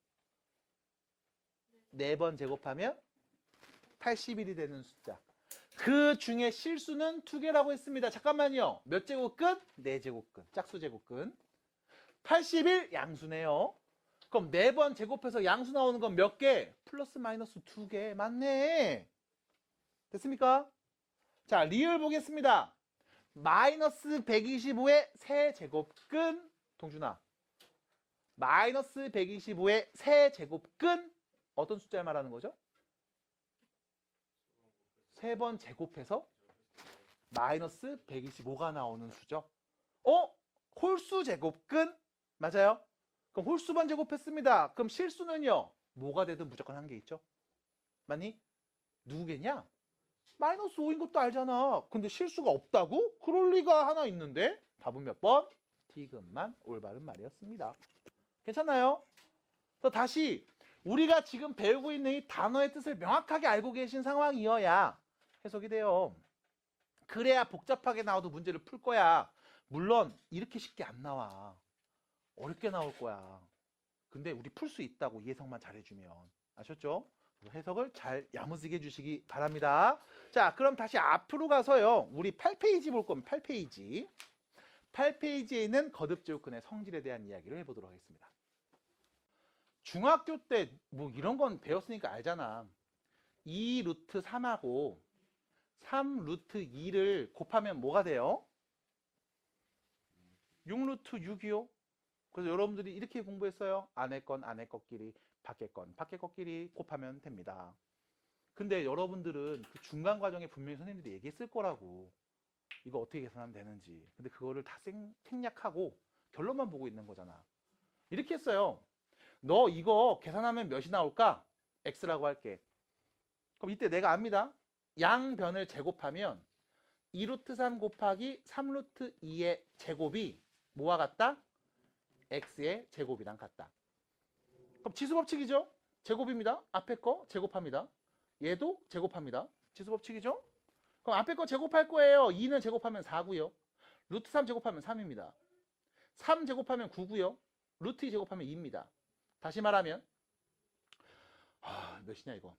4번 제곱하면 81이 되는 숫자. 그 중에 실수는 2개라고 했습니다. 잠깐만요. 몇 제곱근? 4제곱근. 짝수 제곱근. 81 양수네요. 그럼 4번 제곱해서 양수 나오는 건 몇 개? 플러스 마이너스 2개. 맞네. 됐습니까? 자, 리을 보겠습니다. 마이너스 125의 세제곱근. 동준아. 마이너스 125의 세제곱근 어떤 숫자를 말하는 거죠? 3번 제곱해서 마이너스 125가 나오는 수죠. 홀수 제곱근? 맞아요. 그럼 홀수번 제곱했습니다. 그럼 실수는요. 뭐가 되든 무조건 한 개 있죠. 맞니? 누구겠냐? 마이너스 5인 것도 알잖아. 근데 실수가 없다고? 그럴 리가 하나 있는데 답은 몇 번? 디귿만 올바른 말이었습니다. 괜찮나요? 또 다시 우리가 지금 배우고 있는 이 단어의 뜻을 명확하게 알고 계신 상황이어야 해석이 돼요. 그래야 복잡하게 나와도 문제를 풀 거야. 물론 이렇게 쉽게 안 나와. 어렵게 나올 거야. 근데 우리 풀 수 있다고 이 해석만 잘해주면. 아셨죠? 해석을 잘 야무지게 해주시기 바랍니다. 자, 그럼 다시 앞으로 가서요. 우리 8페이지 볼 거면 8페이지. 8페이지에 있는 거듭제곱근의 성질에 대한 이야기를 해보도록 하겠습니다. 중학교 때 뭐 이런 건 배웠으니까 알잖아. 2 루트 3하고 3 루트 2를 곱하면 뭐가 돼요? 6 루트 6이요. 그래서 여러분들이 이렇게 공부했어요. 안에 건 안에 것끼리, 밖에 건 밖에 것끼리 곱하면 됩니다. 근데 여러분들은 그 중간 과정에 분명히 선생님들이 얘기했을 거라고. 이거 어떻게 계산하면 되는지. 근데 그거를 다 생략하고 결론만 보고 있는 거잖아. 이렇게 했어요. 너 이거 계산하면 몇이 나올까? X라고 할게. 그럼 이때 내가 압니다. 양변을 제곱하면 2루트 3 곱하기 3루트 2의 제곱이 뭐와 같다? X의 제곱이랑 같다. 그럼 지수법칙이죠? 제곱입니다. 앞에 거 제곱합니다. 얘도 제곱합니다. 지수법칙이죠? 그럼 앞에 거 제곱할 거예요. 2는 제곱하면 4고요. 루트 3 제곱하면 3입니다. 3 제곱하면 9고요. 루트 2 제곱하면 2입니다. 다시 말하면 몇이냐 이거?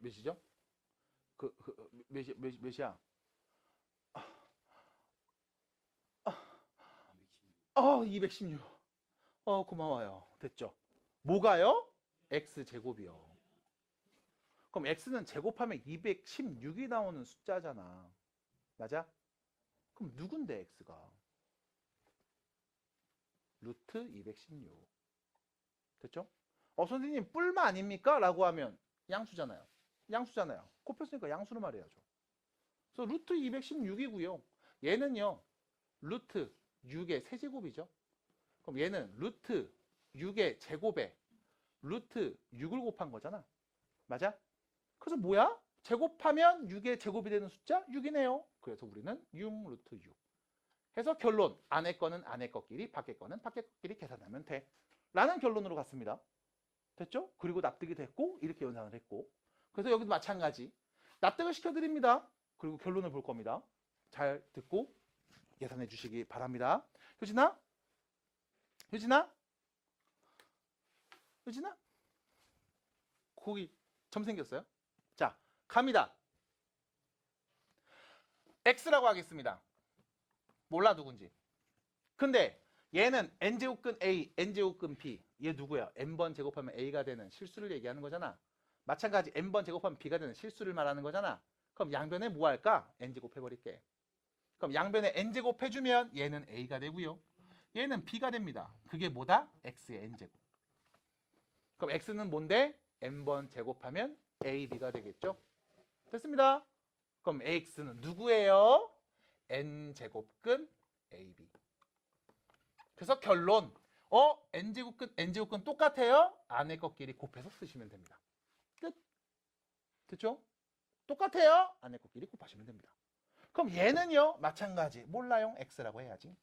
몇이죠? 몇이야? 216. 고마워요. 됐죠? 뭐가요? X제곱이요. 그럼 X는 제곱하면 216이 나오는 숫자잖아. 맞아? 그럼 누군데 X가? 루트 216. 됐죠? 선생님 뿔마 아닙니까? 라고 하면 양수잖아요. 양수잖아요. 곱했으니까 양수로 말해야죠. 그래서 루트 216이고요. 얘는요. 루트 6의 세제곱이죠. 그럼 얘는 루트 6의 제곱에 루트 6을 곱한 거잖아. 맞아? 그래서 뭐야? 제곱하면 6의 제곱이 되는 숫자 6이네요. 그래서 우리는 6 루트 6. 해서 결론, 안에 거는 안에 것끼리, 밖에 거는 밖에 것끼리 계산하면 돼. 라는 결론으로 갔습니다. 됐죠? 그리고 납득이 됐고 이렇게 연상을 했고. 그래서 여기도 마찬가지. 납득을 시켜드립니다. 그리고 결론을 볼 겁니다. 잘 듣고 계산해 주시기 바랍니다. 효진아? 효진아? 효진아? 거기 점 생겼어요? 자, 갑니다. X라고 하겠습니다. 몰라 누군지. 근데 얘는 n제곱근 A, n제곱근 B. 얘 누구야? n번 제곱하면 A가 되는 실수를 얘기하는 거잖아. 마찬가지 n번 제곱하면 B가 되는 실수를 말하는 거잖아. 그럼 양변에 뭐 할까? n제곱 해버릴게. 그럼 양변에 n제곱 해주면 얘는 A가 되고요. 얘는 B가 됩니다. 그게 뭐다? X의 n제곱. 그럼 X는 뭔데? n번 제곱하면 AB가 되겠죠? 됐습니다. 그럼 AX는 누구예요? n제곱근 AB. 그래서 결론. n제곱근 똑같아요? 안에 것끼리 곱해서 쓰시면 됩니다. 끝. 됐죠? 똑같아요? 안에 것끼리 곱하시면 됩니다. 그럼 얘는요? 마찬가지. 몰라요? X라고 해야지.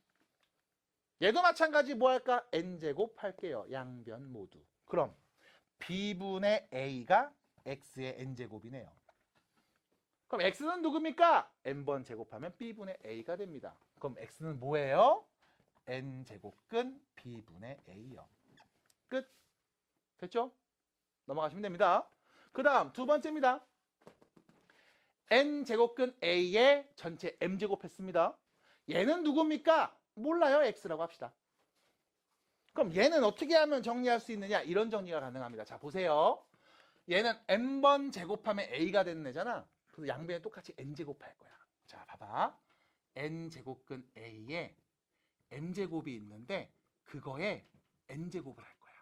얘도 마찬가지 뭐 할까? n제곱 할게요. 양변 모두. 그럼 B분의 A가 X의 n제곱이네요. 그럼 X는 누굽니까? n번 제곱하면 B분의 A가 됩니다. 그럼 X는 뭐예요? n제곱근 B분의 A요. 끝. 됐죠? 넘어가시면 됩니다. 그 다음 두 번째입니다. n제곱근 A의 전체 m제곱 했습니다. 얘는 누굽니까? 몰라요. X라고 합시다. 그럼 얘는 어떻게 하면 정리할 수 있느냐? 이런 정리가 가능합니다. 자, 보세요. 얘는 n번 제곱하면 A가 되는 애잖아. 그래서 양변에 똑같이 n제곱 할 거야. 자, 봐봐. n제곱근 A에 m제곱이 있는데 그거에 n제곱을 할 거야.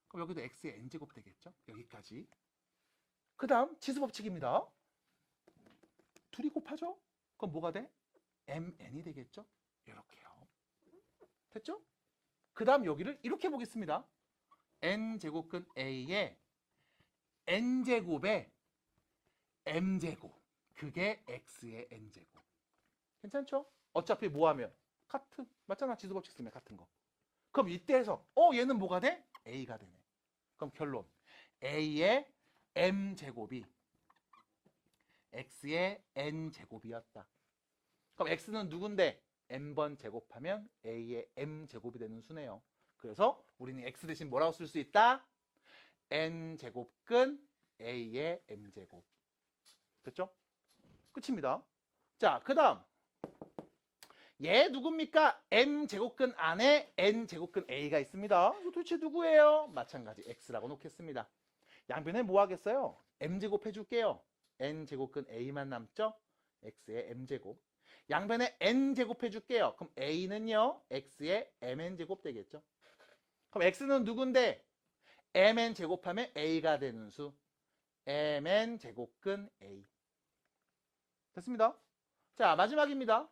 그럼 여기도 x의 n제곱 되겠죠? 여기까지. 그 다음 지수법칙입니다. 둘이 곱하죠? 그럼 뭐가 돼? mn이 되겠죠? 이렇게요. 됐죠? 그 다음 여기를 이렇게 보겠습니다. n제곱근 A에 n제곱에 m제곱. 그게 x의 n제곱. 괜찮죠? 어차피 뭐 하면? 같은. 맞잖아. 지수법칙 쓰면 같은 거. 그럼 이때에서 얘는 뭐가 돼? A가 되네. 그럼 결론. A의 m제곱이 X의 n제곱이었다. 그럼 X는 누군데? n번 제곱하면 a의 m제곱이 되는 수네요. 그래서 우리는 x 대신 뭐라고 쓸 수 있다? n제곱근 a의 m제곱. 됐죠? 끝입니다. 자, 그 다음 얘 누굽니까? m제곱근 안에 n제곱근 a가 있습니다. 이거 도대체 누구예요? 마찬가지 x라고 놓겠습니다. 양변에 뭐 하겠어요? m제곱 해줄게요. n제곱근 a만 남죠? x의 m제곱. 양변에 n제곱 해줄게요. 그럼 a는요, x의 mn제곱 되겠죠? 그럼 x는 누군데? mn 제곱하면 a가 되는 수. mn 제곱근 a. 됐습니다. 자, 마지막입니다.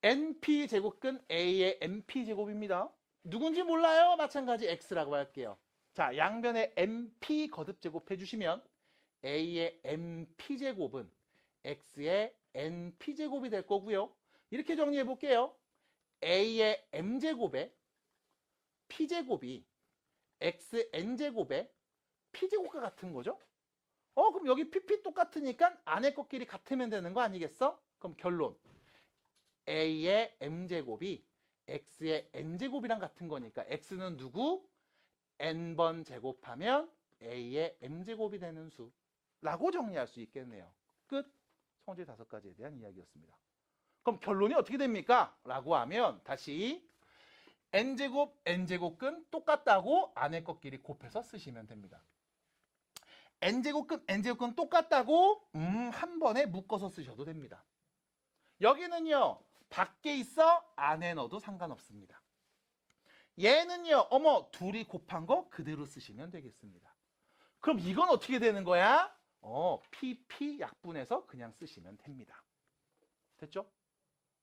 np 제곱근 a의 np 제곱입니다. 누군지 몰라요? 마찬가지 x라고 할게요. 자, 양변에 np 거듭 제곱 해주시면 a의 np 제곱은 x의 np 제곱이 될 거고요. 이렇게 정리해 볼게요. a의 m제곱에 p제곱이 xn제곱에 p제곱과 같은 거죠. 그럼 여기 pp 똑같으니까 안에 것끼리 같으면 되는 거 아니겠어? 그럼 결론. a의 m제곱이 x의 n제곱이랑 같은 거니까 x는 누구? n번 제곱하면 a의 m제곱이 되는 수라고 정리할 수 있겠네요. 끝. 성질 5가지에 대한 이야기였습니다. 그럼 결론이 어떻게 됩니까? 라고 하면 다시 n제곱, n제곱근 똑같다고 안에 것끼리 곱해서 쓰시면 됩니다. n제곱근, n제곱근 똑같다고 한 번에 묶어서 쓰셔도 됩니다. 여기는요, 밖에 있어 안에 넣어도 상관없습니다. 얘는요, 둘이 곱한 거 그대로 쓰시면 되겠습니다. 그럼 이건 어떻게 되는 거야? pp 약분해서 그냥 쓰시면 됩니다. 됐죠?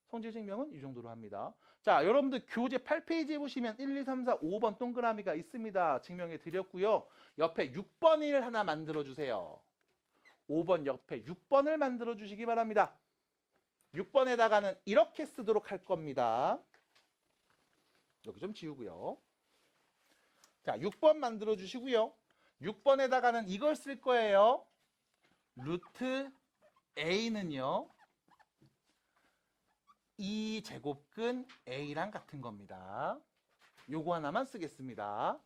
성질 증명은 이 정도로 합니다. 자, 여러분들 교재 8페이지에 보시면 1, 2, 3, 4, 5번 동그라미가 있습니다. 증명해 드렸고요. 옆에 6번을 하나 만들어 주세요. 5번 옆에 6번을 만들어 주시기 바랍니다. 6번에다가는 이렇게 쓰도록 할 겁니다. 여기 좀 지우고요. 자, 6번 만들어 주시고요. 6번에다가는 이걸 쓸 거예요. 루트 a는요, 2제곱근 a랑 같은 겁니다. 요거 하나만 쓰겠습니다.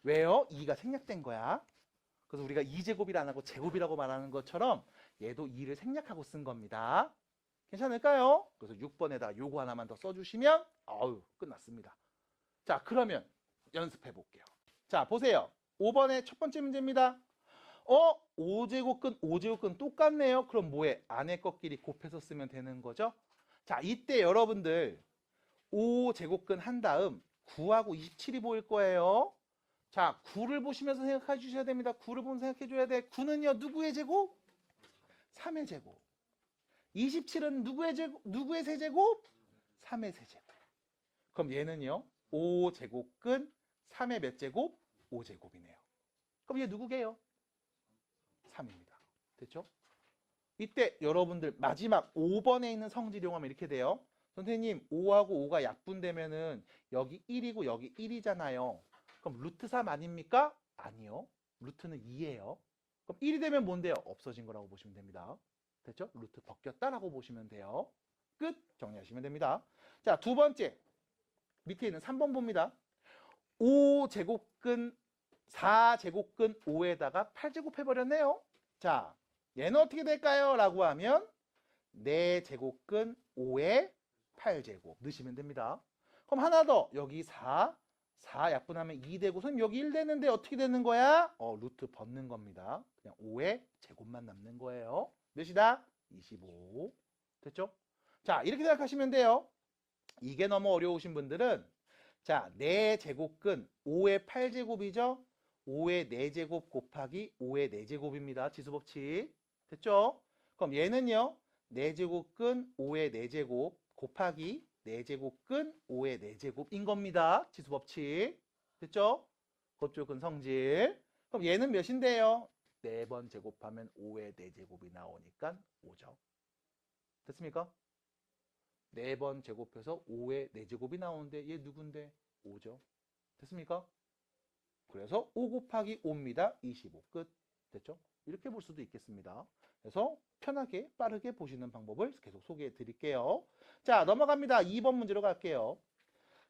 왜요? 2가 생략된 거야. 그래서 우리가 2제곱이라 안 하고 제곱이라고 말하는 것처럼 얘도 2를 생략하고 쓴 겁니다. 괜찮을까요? 그래서 6번에다 요거 하나만 더 써주시면 끝났습니다. 자, 그러면 연습해 볼게요. 자, 보세요. 5번의 첫 번째 문제입니다. 5제곱근, 5제곱근 똑같네요. 그럼 뭐해? 안에 것끼리 곱해서 쓰면 되는 거죠. 자, 이때 여러분들 5제곱근 한 다음 9하고 27이 보일 거예요. 자, 9를 보시면서 생각해 주셔야 됩니다. 9를 보면서 생각해 줘야 돼. 9는요, 누구의 제곱? 3의 제곱. 27은 누구의 세제곱? 3의 세제곱. 그럼 얘는요, 5제곱근 3의 몇 제곱? 5제곱이네요. 그럼 얘 누구게요? 3입니다. 됐죠? 이때 여러분들 마지막 5번에 있는 성질 이용하면 이렇게 돼요. 선생님, 5하고 5가 약분되면은 여기 1이고 여기 1이잖아요. 그럼 루트 3 아닙니까? 아니요. 루트는 2예요. 그럼 1이 되면 뭔데요? 없어진 거라고 보시면 됩니다. 됐죠? 루트 벗겼다라고 보시면 돼요. 끝! 정리하시면 됩니다. 자, 두 번째. 밑에 있는 3번 봅니다. 5제곱근 4제곱근 5에다가 8제곱 해버렸네요. 자, 얘는 어떻게 될까요? 라고 하면 4제곱근 5에 8제곱 넣으시면 됩니다. 그럼 하나 더. 여기 4 약분하면 2 되고 선생님 여기 1 되는데 어떻게 되는 거야? 루트 벗는 겁니다. 그냥 5의 제곱만 남는 거예요. 몇이다? 25. 됐죠? 자, 이렇게 생각하시면 돼요. 이게 너무 어려우신 분들은 자, 4제곱근 5의 8제곱이죠? 5의 4제곱 곱하기 5의 4제곱입니다. 지수법칙. 됐죠? 그럼 얘는요. 4제곱근 5의 4제곱 곱하기 4제곱근 5의 4제곱인 겁니다. 지수법칙. 됐죠? 그쪽은 성질. 그럼 얘는 몇인데요? 4번 제곱하면 5의 4제곱이 나오니까 5죠. 됐습니까? 4번 제곱해서 5의 4제곱이 나오는데 얘 누군데? 5죠. 됐습니까? 그래서 5 곱하기 5입니다. 25 끝. 됐죠? 이렇게 볼 수도 있겠습니다. 그래서 편하게 빠르게 보시는 방법을 계속 소개해 드릴게요. 자, 넘어갑니다. 2번 문제로 갈게요.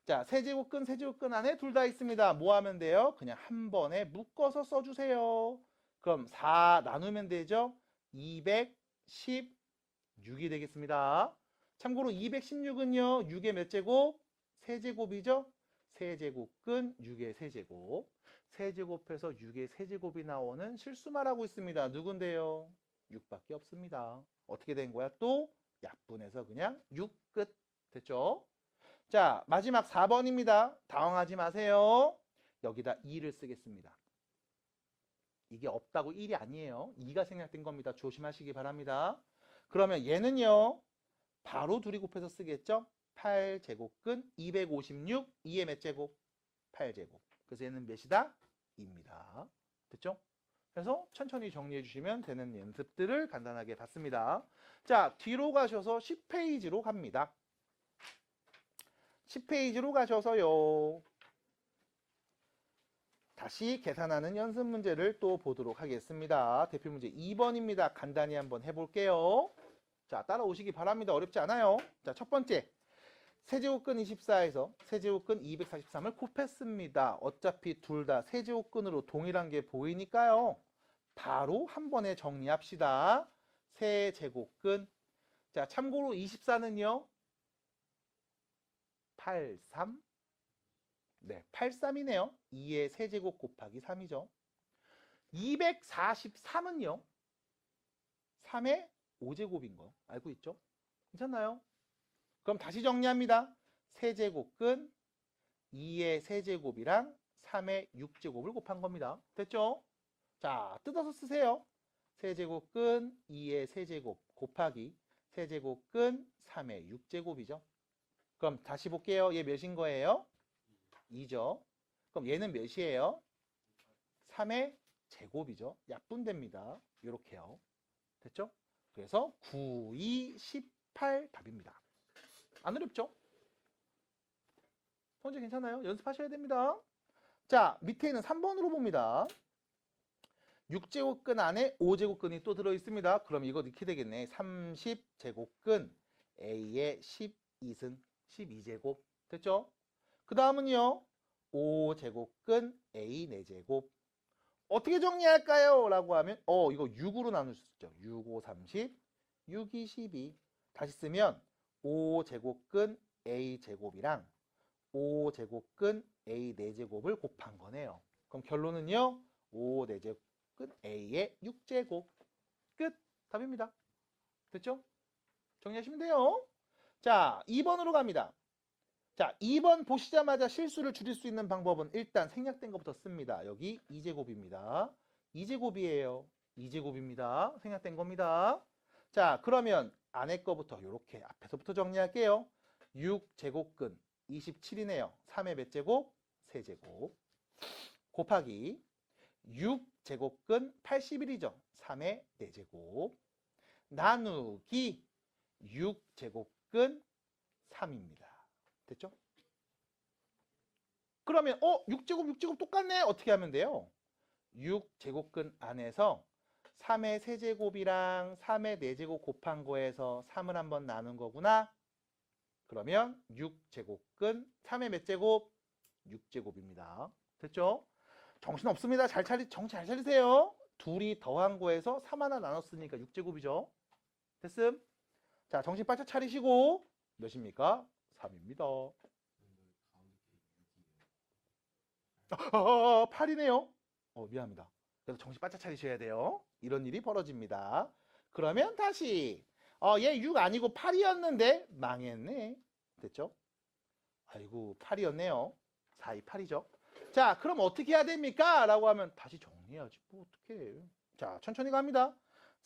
자, 세제곱근 안에 둘 다 있습니다. 뭐 하면 돼요? 그냥 한 번에 묶어서 써주세요. 그럼 4 나누면 되죠? 216이 되겠습니다. 참고로 216은요, 6의 몇 제곱? 세제곱이죠? 세제곱근 6의 세제곱. 세제곱해서 6의 세제곱이 나오는 실수 말하고 있습니다. 누군데요? 6밖에 없습니다. 어떻게 된 거야? 또 약분해서 그냥 6 끝. 됐죠? 자, 마지막 4번입니다. 당황하지 마세요. 여기다 2를 쓰겠습니다. 이게 없다고 1이 아니에요. 2가 생략된 겁니다. 조심하시기 바랍니다. 그러면 얘는요, 바로 둘이 곱해서 쓰겠죠? 8제곱근 256, 2의 몇 제곱? 8제곱. 그래서 얘는 몇이다? 2입니다. 됐죠? 그래서 천천히 정리해 주시면 되는 연습들을 간단하게 봤습니다. 자, 뒤로 가셔서 10페이지로 갑니다. 10페이지로 가셔서요. 다시 계산하는 연습 문제를 또 보도록 하겠습니다. 대표 문제 2번입니다. 간단히 한번 해볼게요. 자, 따라오시기 바랍니다. 어렵지 않아요. 자, 첫 번째. 세제곱근 24에서 세제곱근 243을 곱했습니다. 어차피 둘 다 세제곱근으로 동일한 게 보이니까요. 바로 한 번에 정리합시다. 세제곱근. 자, 참고로 24는요. 83. 네, 83이네요. 2의 세제곱 곱하기 3이죠. 243은요. 3의 5제곱인 거 알고 있죠? 괜찮나요? 그럼 다시 정리합니다. 세제곱근 2의 세제곱이랑 3의 6제곱을 곱한 겁니다. 됐죠? 자, 뜯어서 쓰세요. 세제곱근 2의 세제곱 곱하기 세제곱근 3의 6제곱이죠. 그럼 다시 볼게요. 얘 몇인 거예요? 2죠. 그럼 얘는 몇이에요? 3의 제곱이죠. 약분됩니다. 이렇게요. 됐죠? 그래서 9, 2, 18 답입니다. 안 어렵죠? 현재 괜찮아요? 연습하셔야 됩니다. 자, 밑에 있는 3번으로 봅니다. 6제곱근 안에 5제곱근이 또 들어있습니다. 그럼 이거 넣게 되겠네. 30제곱근 A의 12승 12제곱. 됐죠? 그 다음은요. 5제곱근 A 4제곱. 어떻게 정리할까요? 라고 하면 이거 6으로 나눌 수 있죠. 6, 5, 30, 6, 2, 12. 다시 쓰면 5제곱근 A제곱이랑 5제곱근 A 4제곱을 곱한 거네요. 그럼 결론은요. 5, 4제곱근 A의 6제곱. 끝. 답입니다. 됐죠? 정리하시면 돼요. 자, 2번으로 갑니다. 자, 2번 보시자마자 실수를 줄일 수 있는 방법은 일단 생략된 것부터 씁니다. 여기 2제곱입니다. 2제곱이에요. 2제곱입니다. 생략된 겁니다. 자, 그러면 안에 거부터 이렇게 앞에서부터 정리할게요. 6제곱근 27이네요. 3의 몇 제곱? 세제곱. 곱하기 6제곱근 81이죠. 3의 4제곱. 나누기 6제곱근 3입니다. 됐죠? 그러면 6제곱 똑같네. 어떻게 하면 돼요? 6제곱근 안에서 3의 세제곱이랑 3의 4제곱 곱한 거에서 3을 한번 나눈 거구나. 그러면 6제곱근 3의 몇 제곱? 6제곱입니다. 됐죠? 정신 없습니다. 정신 잘 차리세요. 둘이 더한 거에서 3 하나 나눴으니까 6제곱이죠. 됐음? 자, 정신 바짝 차리시고 몇입니까? 3입니다. 8이네요. 미안합니다. 그래서 정신 바짝 차리셔야 돼요. 이런 일이 벌어집니다. 그러면 다시 얘 6 아니고 8이었는데 망했네. 됐죠? 아이고 8이었네요. 4, 2, 8이죠. 자, 그럼 어떻게 해야 됩니까? 라고 하면 다시 정리해야지. 뭐 어떻게 해. 자, 천천히 갑니다.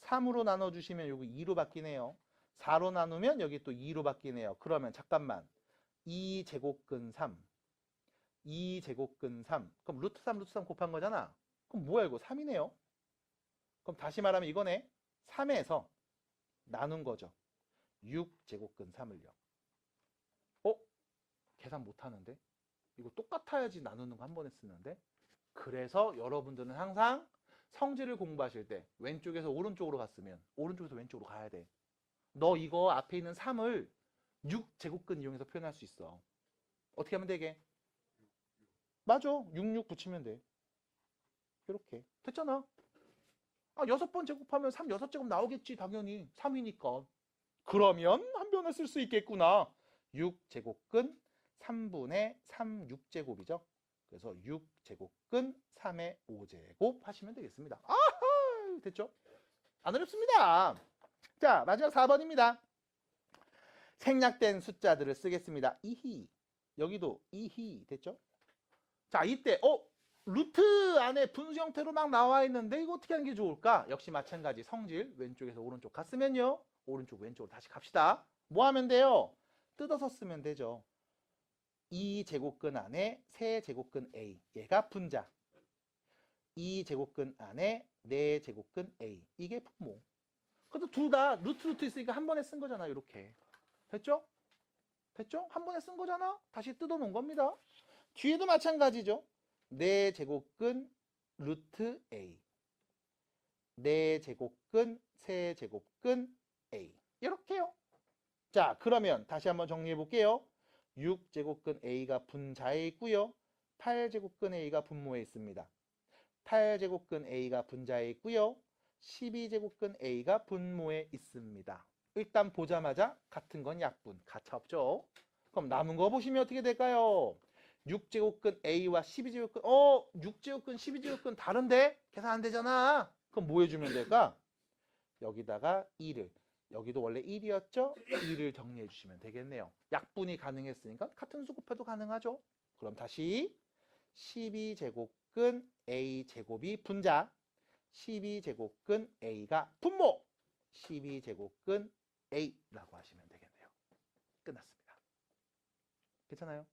3으로 나눠주시면 여기 2로 바뀌네요. 4로 나누면 여기 또 2로 바뀌네요. 그러면 잠깐만. 2제곱근 3. 2제곱근 3. 그럼 루트 3 곱한 거잖아. 그럼 뭐야 이거? 3이네요. 그럼 다시 말하면 이거네. 3에서 나눈 거죠. 6제곱근 3을요. 계산 못하는데? 이거 똑같아야지 나누는 거 한 번에 쓰는데? 그래서 여러분들은 항상 성질을 공부하실 때 왼쪽에서 오른쪽으로 갔으면 오른쪽에서 왼쪽으로 가야 돼. 너 이거 앞에 있는 3을 6제곱근 이용해서 표현할 수 있어. 어떻게 하면 되게? 맞아. 66 붙이면 돼. 이렇게. 됐잖아. 아, 6번 제곱하면 3 6제곱 나오겠지. 당연히. 3이니까. 그러면 한 변에 쓸 수 있겠구나. 6제곱근 3분의 3 6제곱이죠. 그래서 6제곱근 3의 5제곱 하시면 되겠습니다. 아하! 됐죠? 안 어렵습니다. 자, 마지막 4번입니다. 생략된 숫자들을 쓰겠습니다. 이히. 여기도 이히. 됐죠? 자, 이때 루트 안에 분수 형태로 막 나와 있는데 이거 어떻게 하는 게 좋을까? 역시 마찬가지 성질 왼쪽에서 오른쪽 갔으면요. 오른쪽 왼쪽으로 다시 갑시다. 뭐 하면 돼요? 뜯어서 쓰면 되죠. 2제곱근 안에 3제곱근 A. 얘가 분자. 2제곱근 안에 4제곱근 A. 이게 분모. 그래도 둘 다 루트 있으니까 한 번에 쓴 거잖아. 이렇게. 됐죠? 됐죠? 한 번에 쓴 거잖아. 다시 뜯어 놓은 겁니다. 뒤에도 마찬가지죠. 4제곱근 루트 A. 4제곱근 세제곱근 A. 이렇게요. 자, 그러면 다시 한번 정리해 볼게요. 6제곱근 A가 분자에 있고요. 8제곱근 A가 분모에 있습니다. 8제곱근 A가 분자에 있고요. 12제곱근 A가 분모에 있습니다. 일단 보자마자 같은 건 약분, 가차없죠. 그럼 남은 거 보시면 어떻게 될까요? 6제곱근 A와 12제곱근 6제곱근 12제곱근 다른데? 계산 안 되잖아. 그럼 뭐 해주면 될까? 여기다가 2를, 여기도 원래 1이었죠? 2를 정리해 주시면 되겠네요. 약분이 가능했으니까 같은 수 곱해도 가능하죠. 그럼 다시 12제곱근 A제곱이 분자, 12제곱근 A가 분모, 12제곱근 A라고 하시면 되겠네요. 끝났습니다. 괜찮아요?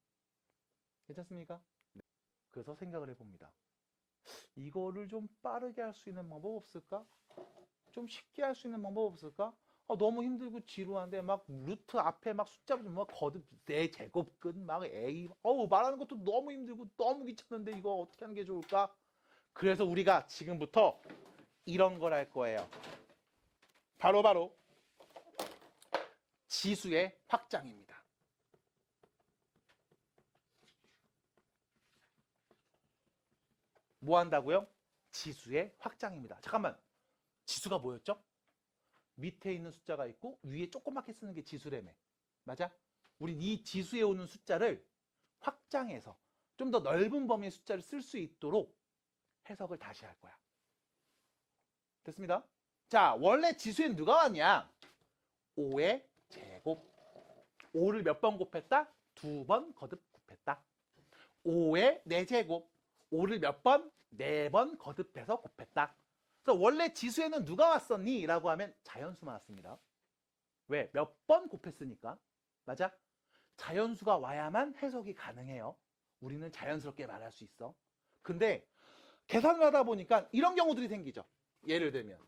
괜찮습니까? 네. 그래서 생각을 해봅니다. 이거를 좀 빠르게 할 수 있는 방법 없을까? 좀 쉽게 할 수 있는 방법 없을까? 너무 힘들고 지루한데 막 루트 앞에 막 숫자 막 거듭 4제곱근 막 A 말하는 것도 너무 힘들고 너무 귀찮은데 이거 어떻게 하는 게 좋을까? 그래서 우리가 지금부터 이런 걸 할 거예요. 바로 지수의 확장입니다. 뭐 한다고요? 지수의 확장입니다. 잠깐만. 지수가 뭐였죠? 밑에 있는 숫자가 있고 위에 조그맣게 쓰는 게 지수래며. 맞아? 우린 이 지수에 오는 숫자를 확장해서 좀 더 넓은 범위의 숫자를 쓸 수 있도록 해석을 다시 할 거야. 됐습니다? 자, 원래 지수엔 누가 왔냐? 5의 제곱. 5를 몇 번 곱했다? 2번 거듭 곱했다. 5의 4제곱. 5를 몇 번? 4번 거듭해서 곱했다. 그래서 원래 지수에는 누가 왔었니? 라고 하면 자연수만 왔습니다. 왜? 몇 번 곱했으니까. 맞아? 자연수가 와야만 해석이 가능해요. 우리는 자연스럽게 말할 수 있어. 근데 계산을 하다 보니까 이런 경우들이 생기죠. 예를 들면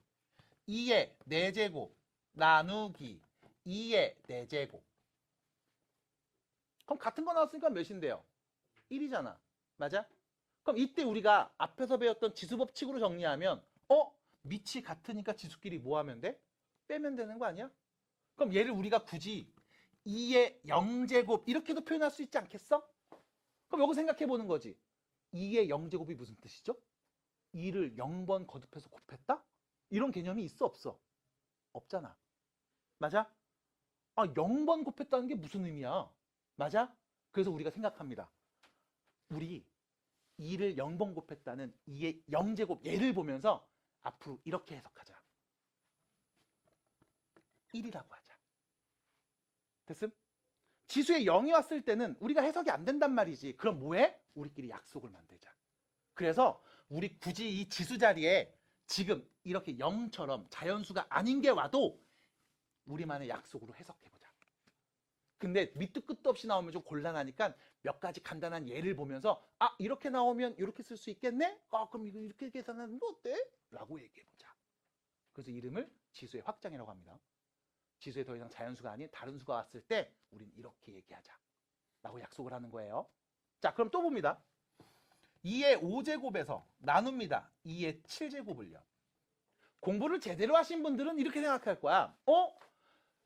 2의 4제곱 나누기 2의 4제곱. 그럼 같은 거 나왔으니까 몇인데요? 1이잖아. 맞아? 그럼 이때 우리가 앞에서 배웠던 지수법칙으로 정리하면 밑이 같으니까 지수끼리 뭐 하면 돼? 빼면 되는 거 아니야? 그럼 얘를 우리가 굳이 2의 0제곱 이렇게도 표현할 수 있지 않겠어? 그럼 요거 생각해 보는 거지. 2의 0제곱이 무슨 뜻이죠? 2를 0번 거듭해서 곱했다? 이런 개념이 있어 없어? 없잖아. 맞아? 0번 곱했다는 게 무슨 의미야? 맞아? 그래서 우리가 생각합니다. 우리 2를 0번 곱했다는 2의 0제곱 얘를 보면서 앞으로 이렇게 해석하자. 1이라고 하자. 됐음? 지수에 0이 왔을 때는 우리가 해석이 안 된단 말이지. 그럼 뭐해? 우리끼리 약속을 만들자. 그래서 우리 굳이 이 지수 자리에 지금 이렇게 0처럼 자연수가 아닌 게 와도 우리만의 약속으로 해석해보자. 근데 밑도 끝도 없이 나오면 좀 곤란하니까 몇 가지 간단한 예를 보면서 이렇게 나오면 이렇게 쓸 수 있겠네? 그럼 이거 이렇게 계산하는 거 어때? 라고 얘기해보자. 그래서 이름을 지수의 확장이라고 합니다. 지수에 더 이상 자연수가 아닌 다른 수가 왔을 때 우린 이렇게 얘기하자 라고 약속을 하는 거예요. 자, 그럼 또 봅니다. 2의 5제곱에서 나눕니다. 2의 7제곱을요. 공부를 제대로 하신 분들은 이렇게 생각할 거야.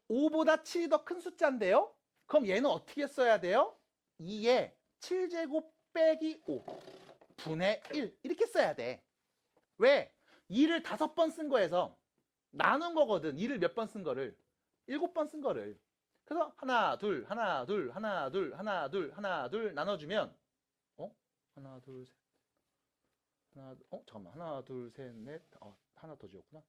5보다 7이 더 큰 숫자인데요? 그럼 얘는 어떻게 써야 돼요? 2의 7제곱 빼기 5 분의 1 이렇게 써야 돼. 왜? 2를 5번 쓴 거에서 나눈 거거든. 2를 몇 번 쓴 거를? 7번 쓴 거를. 그래서 하나 둘 하나 둘 하나 둘 하나 둘 하나 둘 나눠주면 하나 둘 셋 잠깐만 하나 둘 셋 넷 하나 더 지웠구나.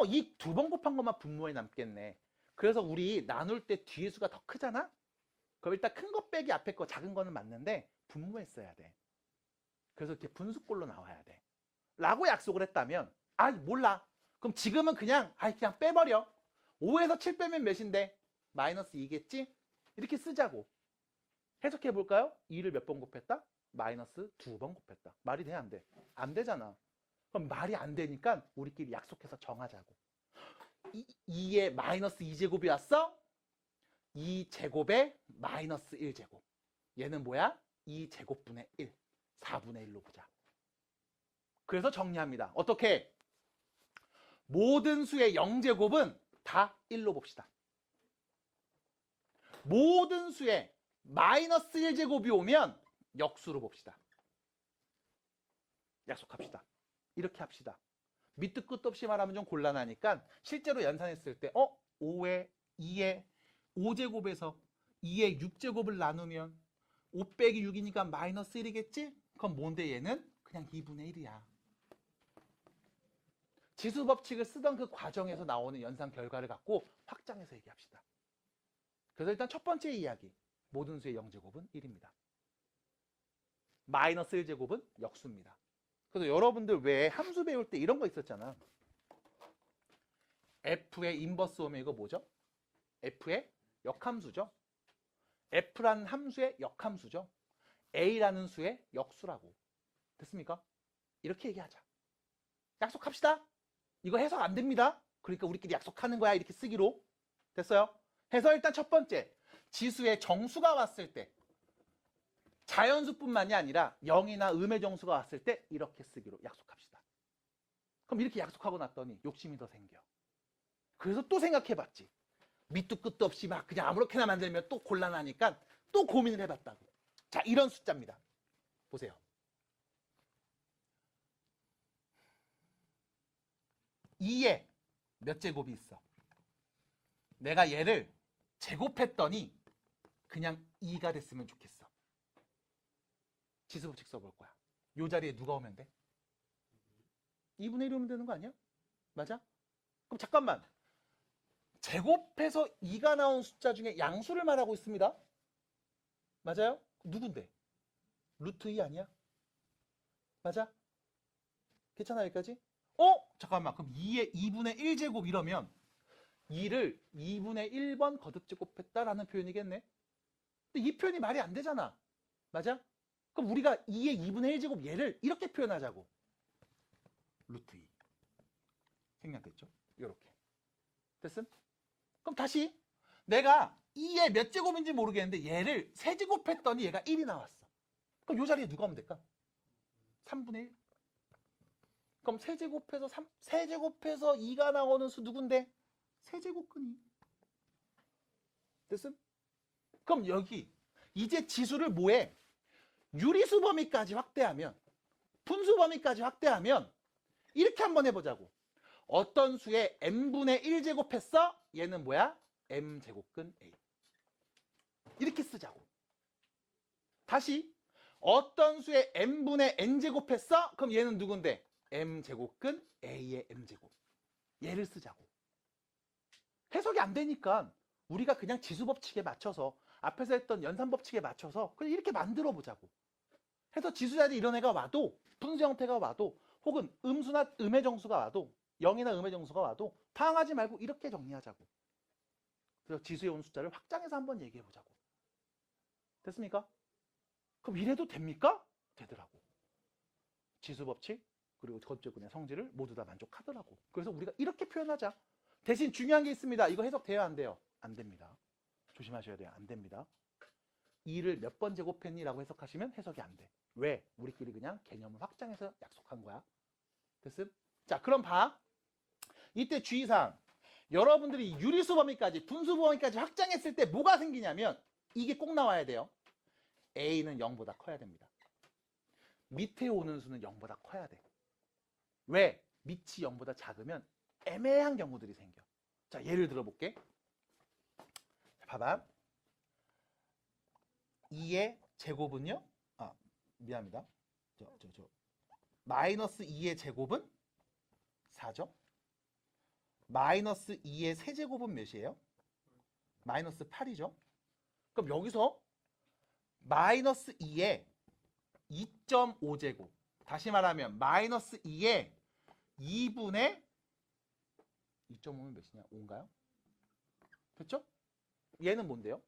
이 2번 곱한 것만 분모에 남겠네. 그래서 우리 나눌 때 뒤에 수가 더 크잖아? 그럼 일단 큰 거 빼기 앞에 거 작은 거는 맞는데 분모에 써야 돼. 그래서 이렇게 분수꼴로 나와야 돼. 라고 약속을 했다면 몰라. 그럼 지금은 그냥 빼버려. 5에서 7 빼면 몇인데? 마이너스 2겠지? 이렇게 쓰자고. 해석해 볼까요? 2를 몇 번 곱했다? 마이너스 2번 곱했다. 말이 돼? 안 돼? 안 되잖아. 그럼 말이 안 되니까 우리끼리 약속해서 정하자고. 2에 마이너스 2제곱이 왔어? 2제곱에 마이너스 1제곱. 얘는 뭐야? 2제곱분의 1. 4분의 1로 보자. 그래서 정리합니다. 어떻게? 모든 수의 0제곱은 다 1로 봅시다. 모든 수의 마이너스 1제곱이 오면 역수로 봅시다. 약속합시다. 이렇게 합시다. 밑도 끝도 없이 말하면 좀 곤란하니까 실제로 연산했을 때 5에 2에 5제곱에서 2의 6제곱을 나누면 5 빼기 6이니까 마이너스 1이겠지? 그럼 뭔데 얘는? 그냥 2분의 1이야. 지수법칙을 쓰던 그 과정에서 나오는 연산 결과를 갖고 확장해서 얘기합시다. 그래서 일단 첫 번째 이야기. 모든 수의 0제곱은 1입니다. 마이너스 1제곱은 역수입니다. 그래서 여러분들 왜 함수 배울 때 이런 거 있었잖아. f의 인버스 오면 이거 뭐죠? f의 역함수죠. f라는 함수의 역함수죠. a라는 수의 역수라고. 됐습니까? 이렇게 얘기하자. 약속합시다. 이거 해석 안 됩니다. 그러니까 우리끼리 약속하는 거야. 이렇게 쓰기로. 됐어요? 해서 일단 첫 번째. 지수의 정수가 왔을 때 자연수뿐만이 아니라 0이나 음의 정수가 왔을 때 이렇게 쓰기로 약속합시다. 그럼 이렇게 약속하고 났더니 욕심이 더 생겨. 그래서 또 생각해봤지. 밑도 끝도 없이 막 그냥 아무렇게나 만들면 또 곤란하니까 또 고민을 해봤다고. 자, 이런 숫자입니다. 보세요. 2에 몇 제곱이 있어? 내가 얘를 제곱했더니 그냥 2가 됐으면 좋겠어. 지수법칙 써볼 거야. 요 자리에 누가 오면 돼? 2분의 1 오면 되는 거 아니야? 맞아? 그럼 잠깐만. 제곱해서 2가 나온 숫자 중에 양수를 말하고 있습니다. 맞아요? 누군데? 루트 2 아니야? 맞아? 괜찮아 여기까지? 잠깐만. 그럼 2의 2분의 1제곱 이러면 2를 2분의 1번 거듭 제곱했다라는 표현이겠네? 근데 이 표현이 말이 안 되잖아. 맞아? 그럼 우리가 2의 2분의 1제곱 얘를 이렇게 표현하자고. 루트 2. 생략됐죠? 이렇게. 됐음? 그럼 다시 내가 2의 몇 제곱인지 모르겠는데 얘를 세제곱했더니 얘가 1이 나왔어. 그럼 이 자리에 누가 오면 될까? 3분의 1. 그럼 세제곱해서 2가 나오는 수 누군데? 세제곱근이. 됐음? 그럼 여기 이제 지수를 뭐해? 유리수 범위까지 확대하면, 분수 범위까지 확대하면 이렇게 한번 해보자고. 어떤 수에 m분의 1제곱했어? 얘는 뭐야? m제곱근 a. 이렇게 쓰자고. 다시 어떤 수에 m분의 n제곱했어? 그럼 얘는 누군데? m제곱근 a의 m제곱. 얘를 쓰자고. 해석이 안 되니까 우리가 그냥 지수법칙에 맞춰서 앞에서 했던 연산법칙에 맞춰서 그냥 이렇게 만들어 보자고. 해서 지수 자리에 이런 애가 와도, 분수 형태가 와도, 혹은 음수나 음의 정수가 와도, 0이나 음의 정수가 와도 당황하지 말고 이렇게 정리하자고. 그래서 지수에 온 숫자를 확장해서 한번 얘기해 보자고. 됐습니까? 그럼 이래도 됩니까? 되더라고. 지수법칙 그리고 거듭제곱의 성질을 모두 다 만족하더라고. 그래서 우리가 이렇게 표현하자. 대신 중요한 게 있습니다. 이거 해석돼요? 안 돼요? 안 됩니다. 조심하셔야 돼요. 안 됩니다. 2를 몇 번 제곱했니라고 해석하시면 해석이 안 돼. 왜? 우리끼리 그냥 개념을 확장해서 약속한 거야. 됐음? 자, 그럼 봐. 이때 주의사항. 여러분들이 유리수 범위까지, 분수 범위까지 확장했을 때 뭐가 생기냐면 이게 꼭 나와야 돼요. A는 0보다 커야 됩니다. 밑에 오는 수는 0보다 커야 돼. 왜? 밑이 0보다 작으면 애매한 경우들이 생겨. 자, 예를 들어볼게. 자, 봐봐. 2의 제곱은요? 아, 미안합니다. 마이너스 2의 제곱은 4죠? 마이너스 2의 세제곱은 몇이에요? 마이너스 8이죠? 그럼 여기서 마이너스 2의 2.5제곱. 다시 말하면 마이너스 2의 2분의 2.5면 몇이냐? 5인가요? 됐죠? 얘는 뭔데요?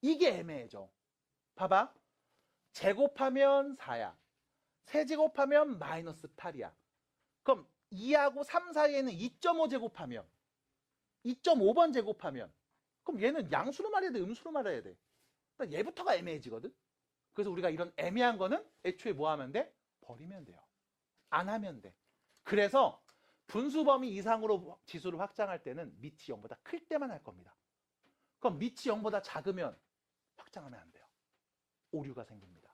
이게 애매해져. 봐봐. 제곱하면 4야. 세제곱하면 마이너스 8이야. 그럼 2하고 3 사이에는 2.5 제곱하면 2.5번 제곱하면 그럼 얘는 양수로 말해야 돼? 음수로 말해야 돼? 그러니까 얘부터가 애매해지거든? 그래서 우리가 이런 애매한 거는 애초에 뭐 하면 돼? 버리면 돼요. 안 하면 돼. 그래서 분수 범위 이상으로 지수를 확장할 때는 밑이 0보다 클 때만 할 겁니다. 그럼 밑이 0보다 작으면 확장하면 안 돼요. 오류가 생깁니다.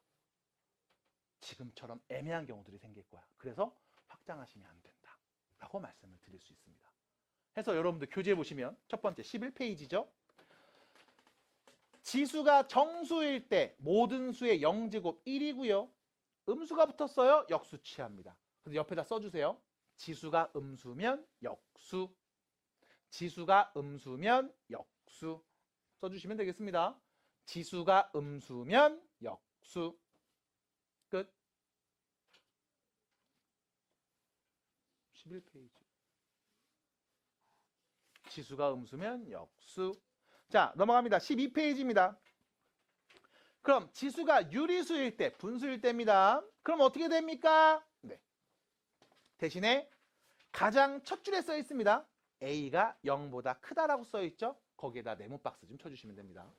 지금처럼 애매한 경우들이 생길 거야. 그래서 확장하시면 안 된다 라고 말씀을 드릴 수 있습니다. 해서 여러분들 교재 보시면 첫 번째 11페이지죠. 지수가 정수일 때 모든 수의 0제곱 1이고요. 음수가 붙었어요. 역수 취합니다. 그래서 옆에다 써주세요. 지수가 음수면 역수. 지수가 음수면 역수. 써주시면 되겠습니다. 지수가 음수면 역수. 끝. 11페이지. 지수가 음수면 역수. 자, 넘어갑니다. 12페이지입니다. 그럼 지수가 유리수일 때, 분수일 때입니다. 그럼 어떻게 됩니까? 네. 대신에 가장 첫 줄에 써 있습니다. A가 0보다 크다라고 써 있죠? 거기에다 네모 박스 좀 쳐주시면 됩니다.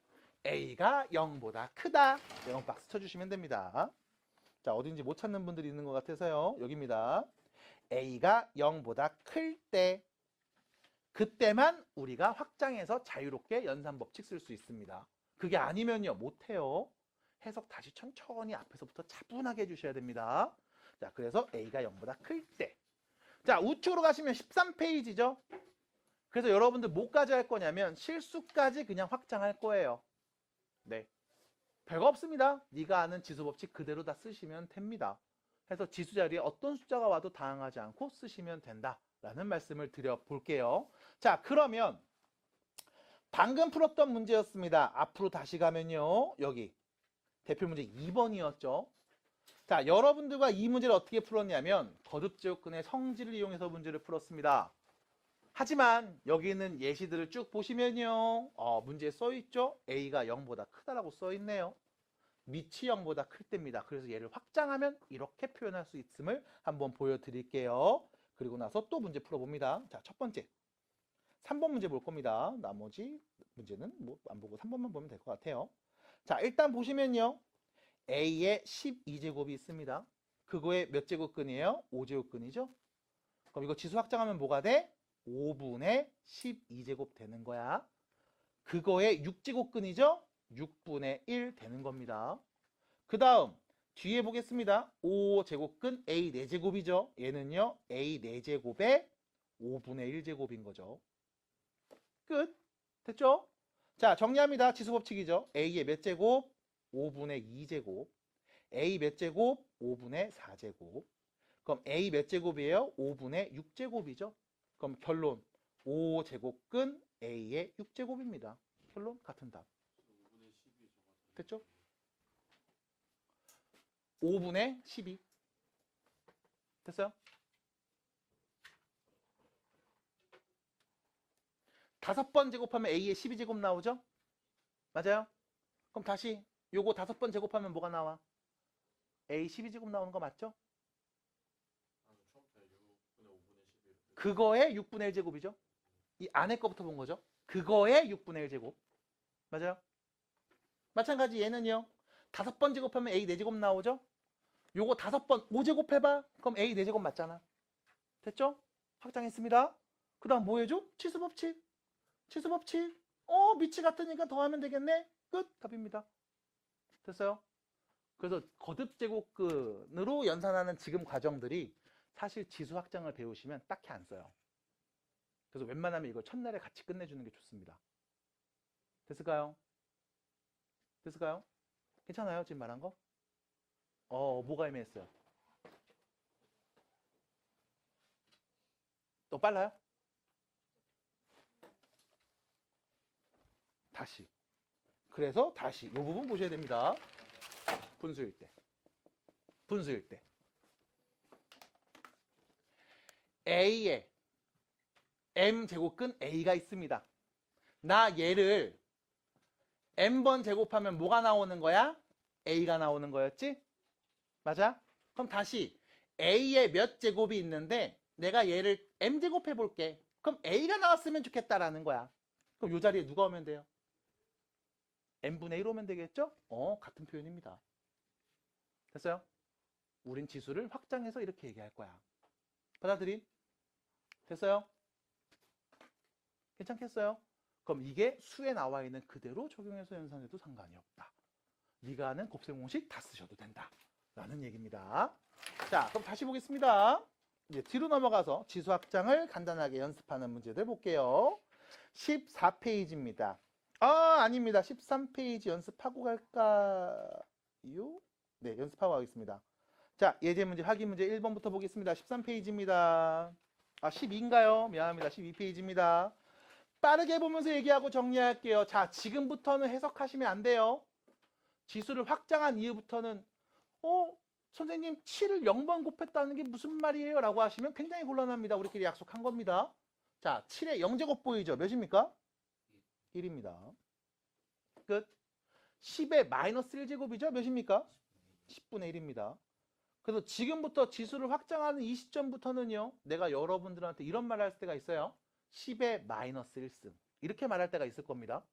A가 0보다 크다. 네모 박스 쳐주시면 됩니다. 자, 어딘지 못 찾는 분들이 있는 것 같아서요. 여기입니다. A가 0보다 클 때, 그때만 우리가 확장해서 자유롭게 연산법칙 쓸 수 있습니다. 그게 아니면요, 못해요. 해석 다시 천천히 앞에서부터 차분하게 해주셔야 됩니다. 자, 그래서 A가 0보다 클 때. 자, 우측으로 가시면 13페이지죠. 그래서 여러분들 뭐까지 할 거냐면 실수까지 그냥 확장할 거예요. 네. 별거 없습니다. 네가 아는 지수법칙 그대로 다 쓰시면 됩니다. 해서 지수 자리에 어떤 숫자가 와도 당황하지 않고 쓰시면 된다라는 말씀을 드려볼게요. 자, 그러면 방금 풀었던 문제였습니다. 앞으로 다시 가면요. 여기 대표 문제 2번이었죠. 자, 여러분들과 이 문제를 어떻게 풀었냐면 거듭제곱근의 성질을 이용해서 문제를 풀었습니다. 하지만 여기 있는 예시들을 쭉 보시면요. 문제에 써있죠. A가 0보다 크다라고 써있네요. 밑이 0보다 클 때입니다. 그래서 얘를 확장하면 이렇게 표현할 수 있음을 한번 보여드릴게요. 그리고 나서 또 문제 풀어봅니다. 자, 첫 번째 3번 문제 볼 겁니다. 나머지 문제는 뭐 안 보고 3번만 보면 될 것 같아요. 자, 일단 보시면요. A에 12제곱이 있습니다. 그거에 몇 제곱근이에요? 5제곱근이죠? 그럼 이거 지수 확장하면 뭐가 돼? 5분의 12제곱 되는 거야. 그거에 6제곱근이죠? 6분의 1 되는 겁니다. 그 다음 뒤에 보겠습니다. 5제곱근 A 4제곱이죠. 얘는요. A 4제곱에 5분의 1제곱인 거죠. 끝. 됐죠? 자, 정리합니다. 지수법칙이죠. A의 몇 제곱? 5분의 2제곱. A 몇 제곱? 5분의 4제곱. 그럼 A 몇 제곱이에요? 5분의 6제곱이죠. 그럼 결론 5제곱근 A의 6제곱입니다. 결론 같은 답. 됐죠? 5분의 12. 됐어요? 다섯 번 제곱하면 A의 12제곱 나오죠? 맞아요? 그럼 다시 요거 5번 제곱하면 뭐가 나와? A 12제곱 나오는 거 맞죠? 그거의 6분의 1제곱이죠? 이 안에 거부터 본 거죠? 그거의 6분의 1제곱. 맞아요? 마찬가지 얘는요. 5번 제곱하면 A 4제곱 나오죠? 요거 5번 5제곱 해봐. 그럼 A 4제곱 맞잖아. 됐죠? 확장했습니다. 그 다음 뭐 해줘? 치수법칙. 치수법칙. 밑이 같으니까 더하면 되겠네. 끝. 답입니다. 됐어요? 그래서 거듭제곱근으로 연산하는 지금 과정들이 사실 지수 확장을 배우시면 딱히 안 써요. 그래서 웬만하면 이거 첫날에 같이 끝내주는 게 좋습니다. 됐을까요? 됐을까요? 괜찮아요? 지금 말한 거? 뭐가 애매했어요? 또 빨라요? 다시. 그래서 다시 이 부분 보셔야 됩니다. 분수일 때. 분수일 때. A에 M제곱근 A가 있습니다. 나 얘를 M번 제곱하면 뭐가 나오는 거야? A가 나오는 거였지? 맞아? 그럼 다시 A에 몇 제곱이 있는데 내가 얘를 M제곱 해볼게. 그럼 A가 나왔으면 좋겠다라는 거야. 그럼 이 자리에 누가 오면 돼요? N분의 1 오면 되겠죠? 같은 표현입니다. 됐어요? 우린 지수를 확장해서 이렇게 얘기할 거야. 받아들임? 됐어요? 괜찮겠어요? 그럼 이게 수에 나와 있는 그대로 적용해서 연산해도 상관이 없다. 네가 아는 곱셈 공식 다 쓰셔도 된다. 라는 얘기입니다. 자, 그럼 다시 보겠습니다. 이제 뒤로 넘어가서 지수 확장을 간단하게 연습하는 문제들 볼게요. 14페이지입니다. 아닙니다. 13페이지 연습하고 갈까요? 네, 연습하고 가겠습니다. 자, 예제 문제, 확인 문제 1번부터 보겠습니다. 13페이지입니다. 12인가요? 미안합니다. 12페이지입니다. 빠르게 보면서 얘기하고 정리할게요. 자, 지금부터는 해석하시면 안 돼요. 지수를 확장한 이후부터는 선생님 7을 0번 곱했다는 게 무슨 말이에요? 라고 하시면 굉장히 곤란합니다. 우리끼리 약속한 겁니다. 자, 7의 0제곱 보이죠? 몇입니까? 1입니다. 끝. 10의 마이너스 1제곱이죠? 몇입니까? 10분의 1입니다. 그래서 지금부터 지수를 확장하는 이 시점부터는요. 내가 여러분들한테 이런 말 할 때가 있어요. 10의 마이너스 1승. 이렇게 말할 때가 있을 겁니다.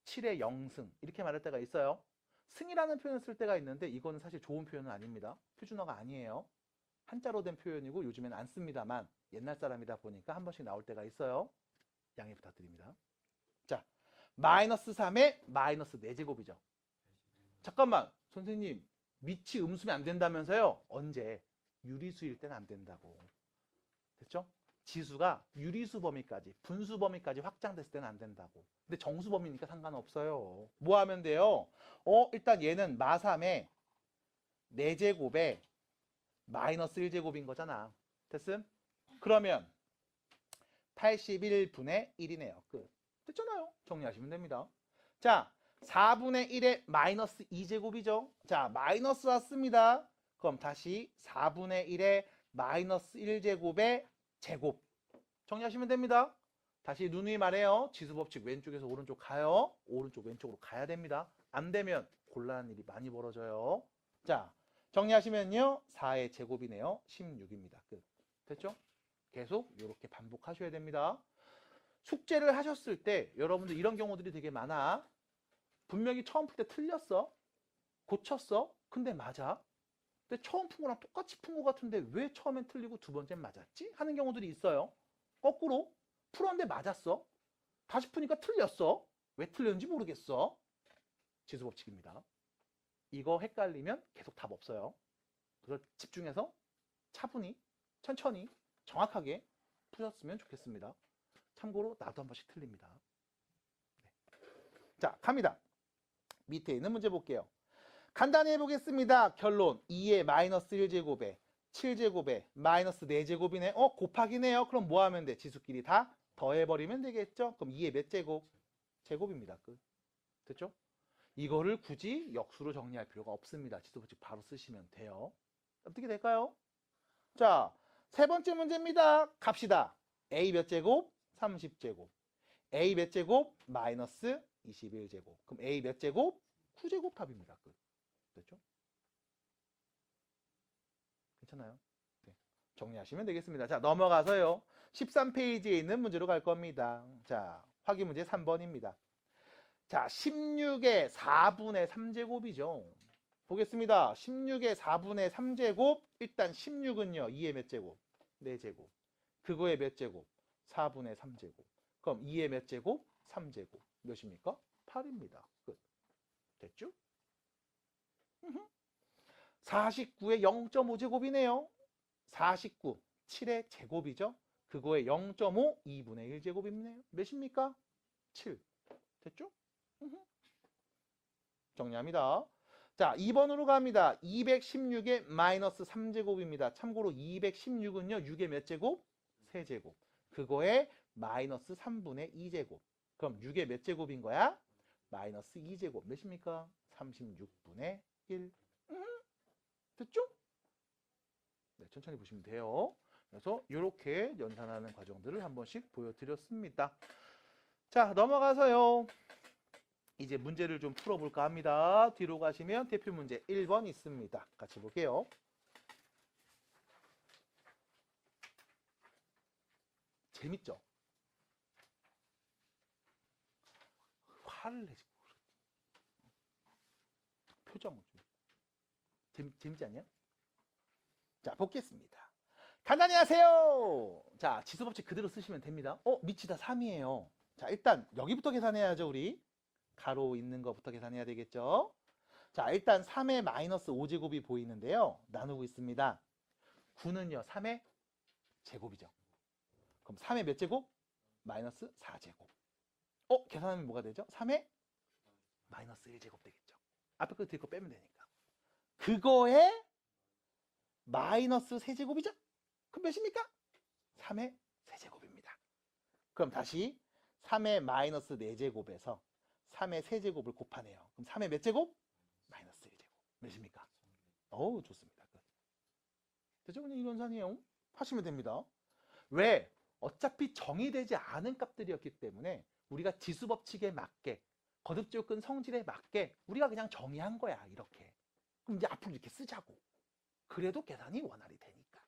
7의 0승. 이렇게 말할 때가 있어요. 승이라는 표현을 쓸 때가 있는데 이거는 사실 좋은 표현은 아닙니다. 표준어가 아니에요. 한자로 된 표현이고 요즘엔 안 씁니다만 옛날 사람이다 보니까 한 번씩 나올 때가 있어요. 양해 부탁드립니다. 자, 마이너스 3의 마이너스 4제곱이죠. 잠깐만, 선생님 밑이 음수면 안 된다면서요? 언제? 유리수일 때는 안 된다고. 됐죠? 지수가 유리수 범위까지, 분수 범위까지 확장됐을 때는 안 된다고. 근데 정수 범위니까 상관없어요. 뭐 하면 돼요? 일단 얘는 마3의 4제곱에 마이너스 1제곱인 거잖아. 됐음? 그러면 81분의 1이네요. 끝. 됐잖아요. 정리하시면 됩니다. 자, 4분의 1의 마이너스 2제곱이죠. 자, 마이너스 왔습니다. 그럼 다시 4분의 1의 마이너스 1제곱의 제곱. 정리하시면 됩니다. 다시 누누이 말해요. 지수법칙 왼쪽에서 오른쪽 가요. 오른쪽 왼쪽으로 가야 됩니다. 안 되면 곤란한 일이 많이 벌어져요. 자, 정리하시면요. 4의 제곱이네요. 16입니다. 끝. 됐죠? 계속 이렇게 반복하셔야 됩니다. 숙제를 하셨을 때 여러분들 이런 경우들이 되게 많아. 분명히 처음 풀 때 틀렸어. 고쳤어. 근데 맞아. 근데 처음 푼 거랑 똑같이 푼 거 같은데 왜 처음엔 틀리고 두 번째는 맞았지? 하는 경우들이 있어요. 거꾸로 풀었는데 맞았어. 다시 푸니까 틀렸어. 왜 틀렸는지 모르겠어. 지수법칙입니다. 이거 헷갈리면 계속 답 없어요. 그래서 집중해서 차분히, 천천히, 정확하게 푸셨으면 좋겠습니다. 참고로 나도 한 번씩 틀립니다. 네. 자, 갑니다. 밑에 있는 문제 볼게요. 간단히 해보겠습니다. 결론 2의 마이너스 1제곱에 7제곱에 마이너스 4제곱이네. 곱하기네요. 그럼 뭐 하면 돼? 지수끼리 다 더해버리면 되겠죠? 그럼 2의 몇 제곱? 제곱입니다. 끝. 됐죠? 이거를 굳이 역수로 정리할 필요가 없습니다. 지수법칙 바로 쓰시면 돼요. 어떻게 될까요? 자, 세 번째 문제입니다. 갑시다. A 몇 제곱? 30제곱. A 몇 제곱? 마이너스 21제곱. 그럼 A 몇 제곱? 9제곱 합입니다. 끝. 됐죠? 괜찮아요? 네. 정리하시면 되겠습니다. 자, 넘어가서요. 13페이지에 있는 문제로 갈 겁니다. 자, 확인 문제 3번입니다. 자, 16의 4분의 3제곱이죠. 보겠습니다. 16의 4분의 3제곱. 일단 16은요. 2의 몇 제곱? 4제곱. 그거의 몇 제곱? 4분의 3제곱. 그럼 2의 몇 제곱? 3제곱. 몇입니까? 8입니다. 끝. 됐죠? 49의 0.5제곱이네요. 49. 7의 제곱이죠. 그거의 0.5, 2분의 1제곱이네요. 몇입니까? 7. 됐죠? 정리합니다. 자, 2번으로 갑니다. 216의 마이너스 3제곱입니다. 참고로 216은요, 6의 몇 제곱? 3제곱. 그거의 마이너스 3분의 2제곱. 그럼 6의 몇 제곱인 거야? 마이너스 2제곱. 몇입니까? 36분의 1. 됐죠? 네, 천천히 보시면 돼요. 그래서 이렇게 연산하는 과정들을 한 번씩 보여드렸습니다. 자, 넘어가서요. 이제 문제를 좀 풀어볼까 합니다. 뒤로 가시면 대표 문제 1번 있습니다. 같이 볼게요. 재밌죠? 화를 내지. 표정을 좀. 재밌지 않냐? 자, 보겠습니다. 간단히 하세요. 자, 지수법칙 그대로 쓰시면 됩니다. 밑이 다 3이에요. 자, 일단 여기부터 계산해야죠, 우리. 가로 있는 거부터 계산해야 되겠죠? 자, 일단 3의 마이너스 5제곱이 보이는데요. 나누고 있습니다. 9는요, 3의 제곱이죠. 그럼 3의 몇 제곱? 마이너스 4제곱. 계산하면 뭐가 되죠? 3의 마이너스 1제곱 되겠죠. 앞에 거 뒤에 거 빼면 되니까. 그거에 마이너스 3제곱이죠? 그럼 몇입니까? 3의 세제곱입니다. 그럼 다시 3의 마이너스 4제곱에서 3의 세제곱을 곱하네요. 그럼 3의 몇 제곱? 마이너스 1제곱. 몇입니까? 어우, 좋습니다. 됐죠? 그냥 이론산이에요. 하시면 됩니다. 왜? 어차피 정의되지 않은 값들이었기 때문에 우리가 지수법칙에 맞게 거듭조건 성질에 맞게 우리가 그냥 정의한 거야. 이렇게. 그럼 이제 앞으로 이렇게 쓰자고. 그래도 계산이 원활히 되니까.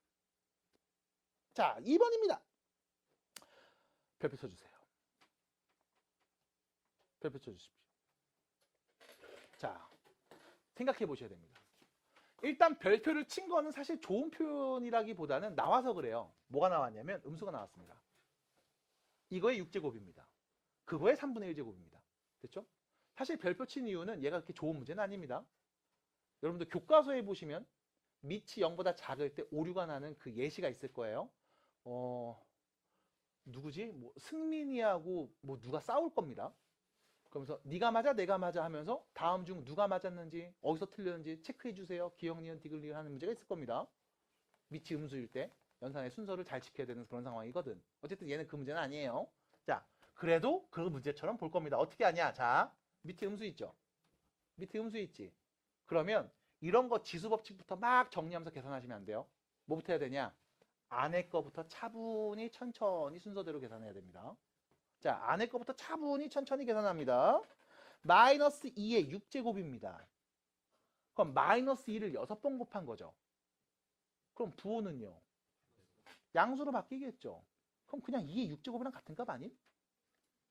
자, 2번입니다. 별표 쳐주세요. 별표 쳐주십시오. 자, 생각해 보셔야 됩니다. 일단 별표를 친 거는 사실 좋은 표현이라기보다는 나와서 그래요. 뭐가 나왔냐면 음수가 나왔습니다. 이거의 6제곱입니다. 그거의 3분의 1제곱입니다. 됐죠? 사실 별표 친 이유는 얘가 그렇게 좋은 문제는 아닙니다. 여러분들 교과서에 보시면 밑이 0보다 작을 때 오류가 나는 그 예시가 있을 거예요. 누구지? 뭐 승민이하고 뭐 누가 싸울 겁니다. 그러면서 네가 맞아 내가 맞아 하면서 다음 중 누가 맞았는지 어디서 틀렸는지 체크해 주세요. 기억, 니은, 디귿, 리을 하는 문제가 있을 겁니다. 밑이 음수일 때 연산의 순서를 잘 지켜야 되는 그런 상황이거든. 어쨌든 얘는 그 문제는 아니에요. 자, 그래도 그 문제처럼 볼 겁니다. 어떻게 하냐? 자, 밑에 음수 있죠? 밑에 음수 있지? 그러면 이런 거 지수법칙부터 막 정리하면서 계산하시면 안 돼요. 뭐부터 해야 되냐? 안에 거부터 차분히 천천히 순서대로 계산해야 됩니다. 자, 안에 거부터 차분히 천천히 계산합니다. 마이너스 2의 6제곱입니다. 그럼 마이너스 2를 6번 곱한 거죠. 그럼 부호는요? 양수로 바뀌겠죠. 그럼 그냥 2의 6제곱이랑 같은 값 아님?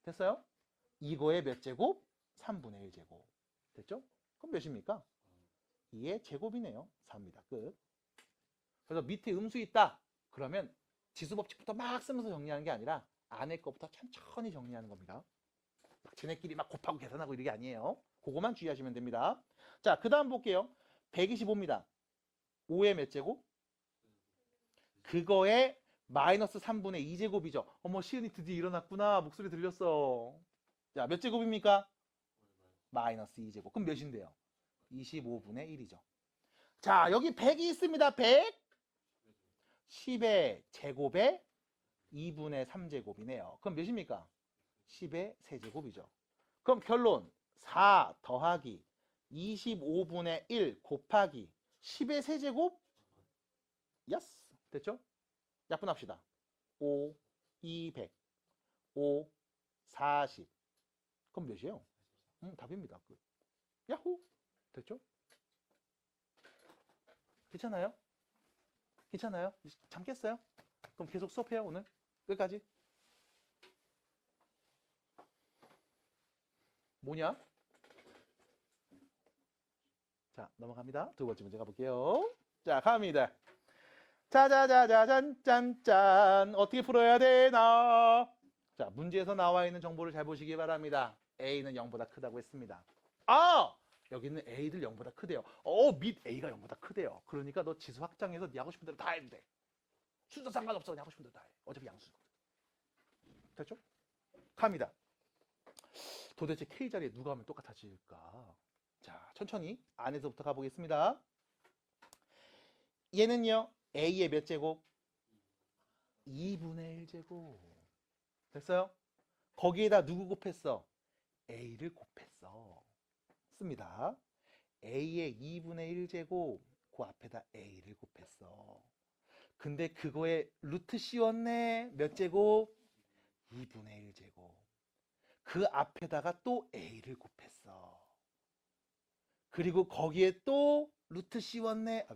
됐어요? 이거의 몇 제곱? 3분의 1제곱. 됐죠? 그럼 몇입니까? 2의 제곱이네요. 4입니다. 끝. 그래서 밑에 음수 있다. 그러면 지수법칙부터 막 쓰면서 정리하는 게 아니라 안에 거부터 천천히 정리하는 겁니다. 막 쟤네끼리 막 곱하고 계산하고 이런 게 아니에요. 그거만 주의하시면 됩니다. 자, 그 다음 볼게요. 125입니다. 5의 몇 제곱? 그거의 마이너스 3분의 2제곱이죠. 어머, 시은이 드디어 일어났구나. 목소리 들렸어. 자, 몇 제곱입니까? 마이너스 2제곱. 그럼 몇인데요? 25분의 1이죠. 자, 여기 100이 있습니다. 100. 10의 제곱에 2분의 3제곱이네요. 그럼 몇입니까? 10의 세제곱이죠. 그럼 결론 4 더하기 25분의 1 곱하기 10의 세제곱? 예스. 됐죠? 약분합시다. 5, 200, 5, 40. 그럼 몇이에요? 답입니다. 끝. 야호! 됐죠? 괜찮아요? 괜찮아요? 잠 깼어요? 그럼 계속 수업해요, 오늘? 끝까지? 뭐냐? 자, 넘어갑니다. 두 번째 문제 가볼게요. 자, 갑니다. 짜자자자잔 짠짠. 어떻게 풀어야 되나? 자, 문제에서 나와 있는 정보를 잘 보시기 바랍니다. A는 0보다 크다고 했습니다. 아! 여기 있는 A들 0보다 크대요. 밑 A가 0보다 크대요. 그러니까 너 지수 확장해서 네 하고 싶은 대로 다 해도 돼. 순서 상관없어. 그냥 하고 싶은 대로 다 해. 어차피 양수거든. 됐죠? 갑니다. 도대체 K 자리에 누가 하면 똑같아질까? 자, 천천히 안에서부터 가보겠습니다. 얘는요, A의 몇 제곱? 2분의 1제곱. 됐어요? 거기에다 누구 곱했어? A를 곱했어. 씁니다. A의 2분의 1제곱, 그 앞에다 A를 곱했어. 근데 그거에 루트 씌웠네. 몇 제곱? 2분의 1제곱. 그 앞에다가 또 A를 곱했어. 그리고 거기에 또 루트 씌웠네.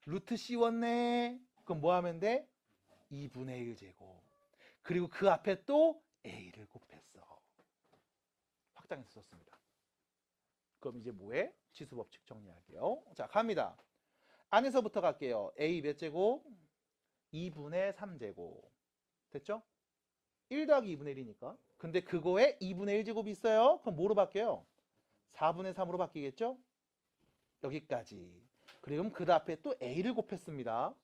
루트 씌웠네. 그럼 뭐 하면 돼? 2분의 1제곱. 그리고 그 앞에 또 A를 곱했어. 확장해서 썼습니다. 그럼 이제 뭐해? 지수법칙 정리할게요. 자, 갑니다. 안에서부터 갈게요. A 몇 제곱? 2분의 3제곱. 됐죠? 1 더하기 2분의 1이니까. 근데 그거에 2분의 1제곱이 있어요. 그럼 뭐로 바뀌어요? 4분의 3으로 바뀌겠죠? 여기까지. 그리고 그 앞에 또 A를 곱했습니다.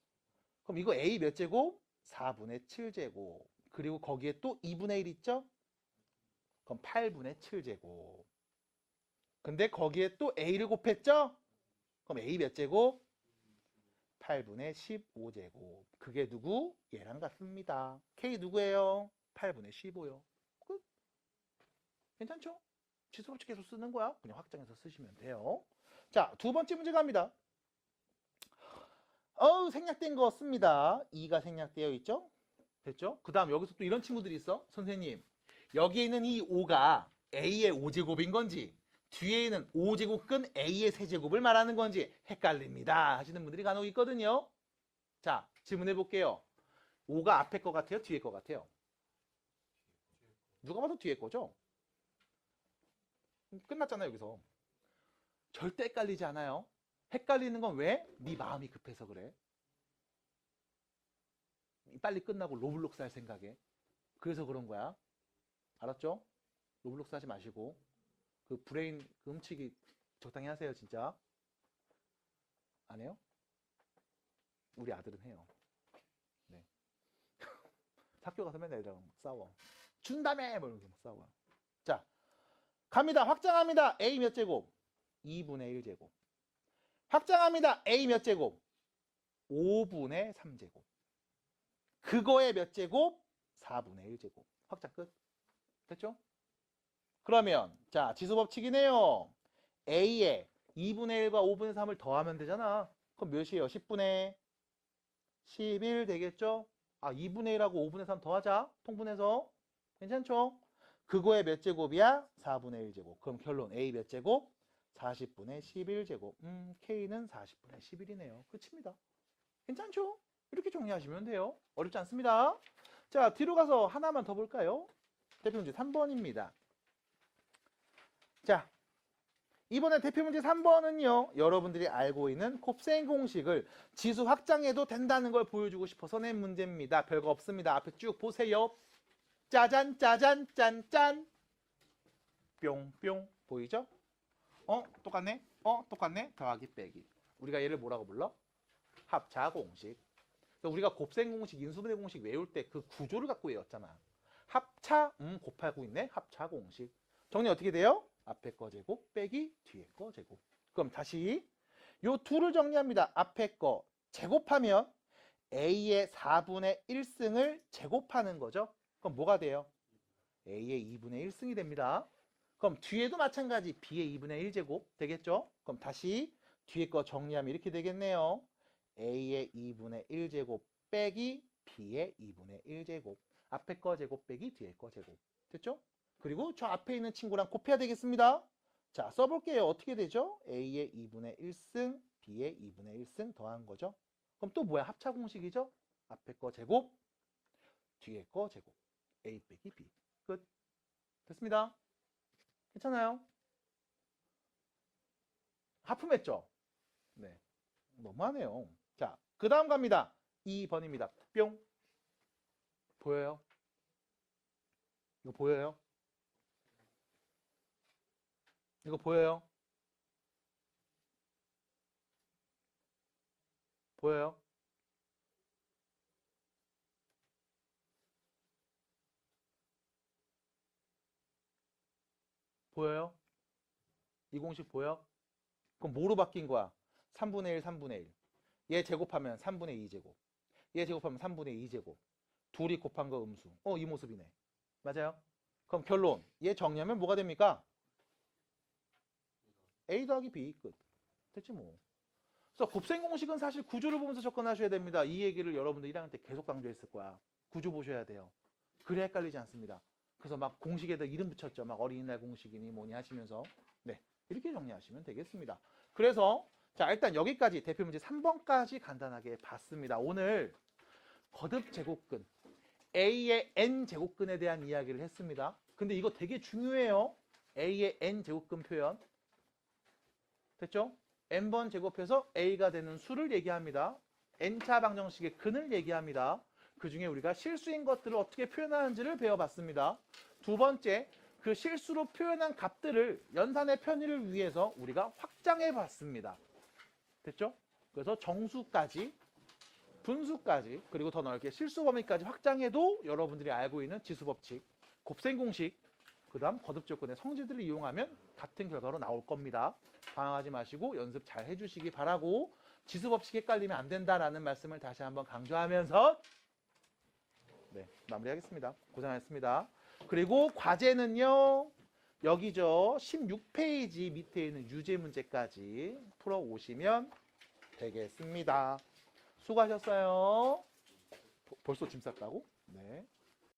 그럼 이거 A 몇 제곱? 4분의 7제곱. 그리고 거기에 또 2분의 1 있죠? 그럼 8분의 7제곱. 근데 거기에 또 A를 곱했죠? 그럼 A 몇 제곱? 8분의 15제곱. 그게 누구? 얘랑 같습니다. K 누구예요? 8분의 15요. 끝. 괜찮죠? 지수법칙 계속 쓰는 거야. 그냥 확장해서 쓰시면 돼요. 자, 두 번째 문제 갑니다. 생략된 거 씁니다. 2가 생략되어 있죠? 됐죠? 그 다음 여기서 또 이런 친구들이 있어. 선생님, 여기에 있는 이 5가 A의 5제곱인 건지 뒤에 있는 5제곱근 A의 세제곱을 말하는 건지 헷갈립니다 하시는 분들이 간혹 있거든요. 자, 질문해 볼게요. 5가 앞에 거 같아요? 뒤에 거 같아요? 누가 봐도 뒤에 거죠? 끝났잖아요, 여기서. 절대 헷갈리지 않아요. 헷갈리는 건 왜? 네 마음이 급해서 그래. 빨리 끝나고 로블록스 할 생각에. 그래서 그런 거야. 알았죠? 로블록스 하지 마시고 그 브레인 그 훔치기 적당히 하세요. 진짜. 안 해요? 우리 아들은 해요. 네. 학교 가서 맨날 애들하고 막 싸워. 준다며! 뭐 이러면서 막 싸워. 자, 갑니다. 확장합니다. A 몇 제곱? 2분의 1제곱. 확장합니다. A 몇 제곱? 5분의 3제곱. 그거의 몇 제곱? 4분의 1제곱. 확장 끝. 됐죠? 그러면 자, 지수법칙이네요. A에 2분의 1과 5분의 3을 더하면 되잖아. 그럼 몇이에요? 10분의 11 되겠죠? 2분의 1하고 5분의 3 더하자. 통분해서. 괜찮죠? 그거의 몇 제곱이야? 4분의 1제곱. 그럼 결론 A 몇 제곱? 40분의 11제곱. K는 40분의 11이네요. 끝입니다. 괜찮죠? 이렇게 정리하시면 돼요. 어렵지 않습니다. 자, 뒤로 가서 하나만 더 볼까요? 대표 문제 3번입니다. 자, 이번에 대표 문제 3번은요. 여러분들이 알고 있는 곱셈 공식을 지수 확장해도 된다는 걸 보여주고 싶어서 낸 문제입니다. 별거 없습니다. 앞에 쭉 보세요. 짜잔 짜잔 짠짠 뿅뿅 보이죠? 똑같네? 똑같네? 더하기 빼기. 우리가 얘를 뭐라고 불러? 합차 공식. 우리가 곱셈 공식, 인수분해 공식 외울 때 그 구조를 갖고 외웠잖아. 합차, 곱하고 있네. 합차 공식. 정리 어떻게 돼요? 앞에 거 제곱 빼기 뒤에 거 제곱. 그럼 다시 요 둘을 정리합니다. 앞에 거 제곱하면 A의 4분의 1승을 제곱하는 거죠. 그럼 뭐가 돼요? A의 2분의 1승이 됩니다. 그럼 뒤에도 마찬가지 B의 2분의 1제곱 되겠죠? 그럼 다시 뒤에 거 정리하면 이렇게 되겠네요. A의 2분의 1제곱 빼기 B의 2분의 1제곱. 앞에 거 제곱 빼기 뒤에 거 제곱. 됐죠? 그리고 저 앞에 있는 친구랑 곱해야 되겠습니다. 자, 써볼게요. 어떻게 되죠? A의 2분의 1승, B의 2분의 1승 더한 거죠. 그럼 또 뭐야? 합차 공식이죠? 앞에 거 제곱, 뒤에 거 제곱. A 빼기 B. 끝. 됐습니다. 괜찮아요? 하품했죠? 네. 너무하네요. 자, 그 다음 갑니다. 2번입니다. 뿅. 보여요? 이거 보여요? 이거 보여요? 보여요? 보여요? 이 공식 보여? 그럼 뭐로 바뀐 거야? 3분의 1, 3분의 1. 얘 제곱하면 3분의 2제곱. 얘 제곱하면 3분의 2제곱. 둘이 곱한 거 음수. 이 모습이네. 맞아요? 그럼 결론. 얘 정리하면 뭐가 됩니까? A 더하기 B 끝. 됐지 뭐. 그래서 곱셈 공식은 사실 구조를 보면서 접근하셔야 됩니다. 이 얘기를 여러분들 1학년 때 계속 강조했을 거야. 구조 보셔야 돼요. 그래 헷갈리지 않습니다. 그래서 막 공식에다 이름 붙였죠. 막 어린이날 공식이니 뭐니 하시면서. 네. 이렇게 정리하시면 되겠습니다. 그래서 자, 일단 여기까지 대표 문제 3번까지 간단하게 봤습니다. 오늘 거듭 제곱근 A의 n 제곱근에 대한 이야기를 했습니다. 근데 이거 되게 중요해요. A의 n 제곱근 표현. 됐죠? n번 제곱해서 A가 되는 수를 얘기합니다. n차 방정식의 근을 얘기합니다. 그 중에 우리가 실수인 것들을 어떻게 표현하는지를 배워봤습니다. 두 번째, 그 실수로 표현한 값들을 연산의 편의를 위해서 우리가 확장해 봤습니다. 됐죠? 그래서 정수까지, 분수까지, 그리고 더 넓게 실수 범위까지 확장해도 여러분들이 알고 있는 지수법칙, 곱셈 공식, 그 다음 거듭 조건의 성질들을 이용하면 같은 결과로 나올 겁니다. 방황하지 마시고 연습 잘 해주시기 바라고, 지수법칙 헷갈리면 안 된다라는 말씀을 다시 한번 강조하면서 네, 마무리하겠습니다. 고생하셨습니다. 그리고 과제는요, 여기죠. 16페이지 밑에 있는 유제 문제까지 풀어오시면 되겠습니다. 수고하셨어요. 벌써 짐 쌌다고? 네.